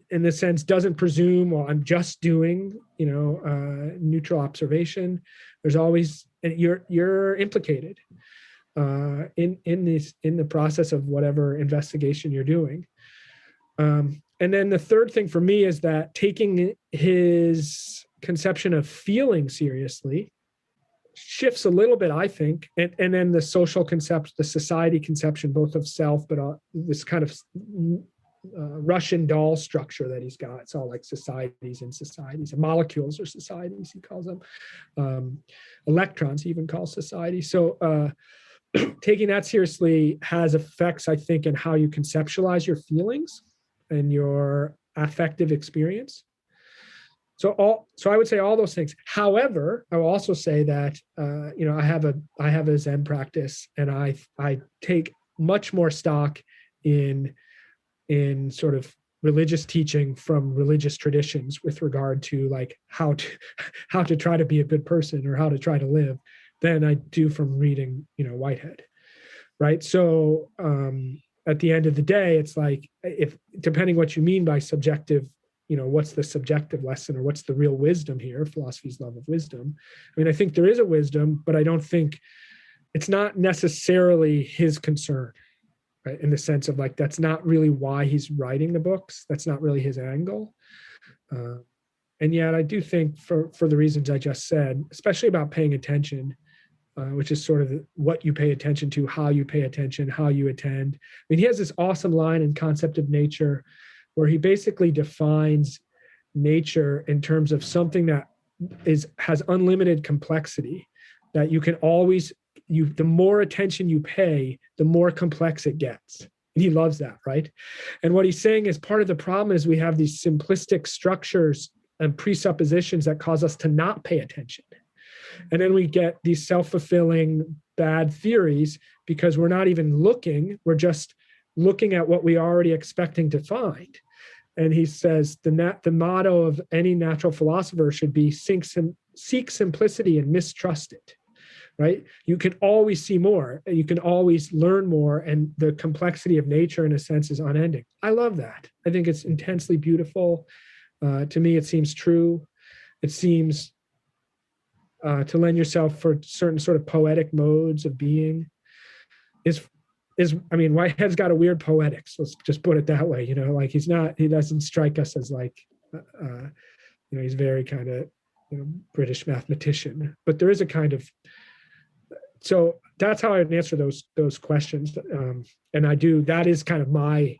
S2: in the sense, doesn't presume, well, I'm just doing, neutral observation. There's always, you're implicated. in the process of whatever investigation you're doing. And then the third thing for me is that taking his conception of feeling seriously shifts a little bit, I think, and then the social concept, the society conception, both of self, but this kind of Russian doll structure that he's got. It's all like societies and societies, and molecules are societies, he calls them. Electrons, he even calls society. So taking that seriously has effects, I think, in how you conceptualize your feelings and your affective experience. So I would say all those things. However, I will also say that I have a Zen practice, and I take much more stock in sort of religious teaching from religious traditions with regard to like how to try to be a good person or how to try to live than I do from reading Whitehead, right? So at the end of the day, it's like, if depending what you mean by subjective, what's the subjective lesson or what's the real wisdom here? Philosophy's love of wisdom. I mean, I think there is a wisdom, but I don't think it's not necessarily his concern, right? In the sense of like, that's not really why he's writing the books. That's not really his angle. And yet I do think for the reasons I just said, especially about paying attention, which is sort of what you pay attention to, how you pay attention, how you attend. I mean, he has this awesome line in Concept of Nature where he basically defines nature in terms of something that has unlimited complexity, that you can always, the more attention you pay, the more complex it gets. And he loves that, right? And what he's saying is part of the problem is we have these simplistic structures and presuppositions that cause us to not pay attention. And then we get these self-fulfilling bad theories because we're not even looking, we're just looking at what we are already expecting to find. And he says the motto of any natural philosopher should be seek simplicity and mistrust it, right? You can always see more, you can always learn more, and the complexity of nature in a sense is unending. I love that. I think it's intensely beautiful. To me, it seems true. It seems to lend yourself for certain sort of poetic modes of being I mean, Whitehead's got a weird poetics. Let's just put it that way. Like he doesn't strike us as like, he's very kind of, British mathematician, but there is a kind of, so that's how I would answer those questions. And that is kind of my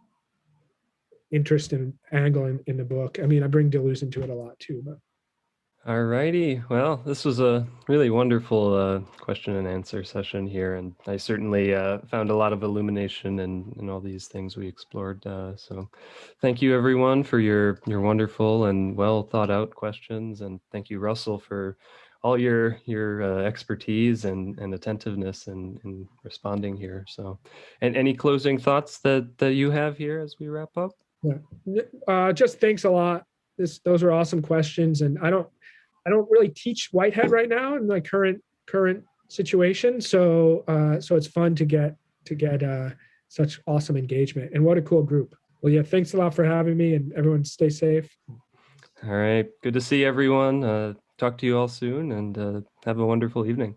S2: interest and angle in the book. I mean, I bring Deleuze into it a lot too, but.
S1: All righty. Well, this was a really wonderful question and answer session here, and I certainly found a lot of illumination in all these things we explored. So thank you, everyone, for your wonderful and well thought out questions, and thank you, Russell, for all your expertise and attentiveness in responding here. So, and any closing thoughts that you have here as we wrap up?
S2: Yeah. Just thanks a lot. Those are awesome questions, and I don't really teach Whitehead right now in my current situation. So it's fun to get such awesome engagement, and what a cool group. Well, yeah, thanks a lot for having me, and everyone stay safe.
S1: All right. Good to see everyone. Talk to you all soon, and have a wonderful evening.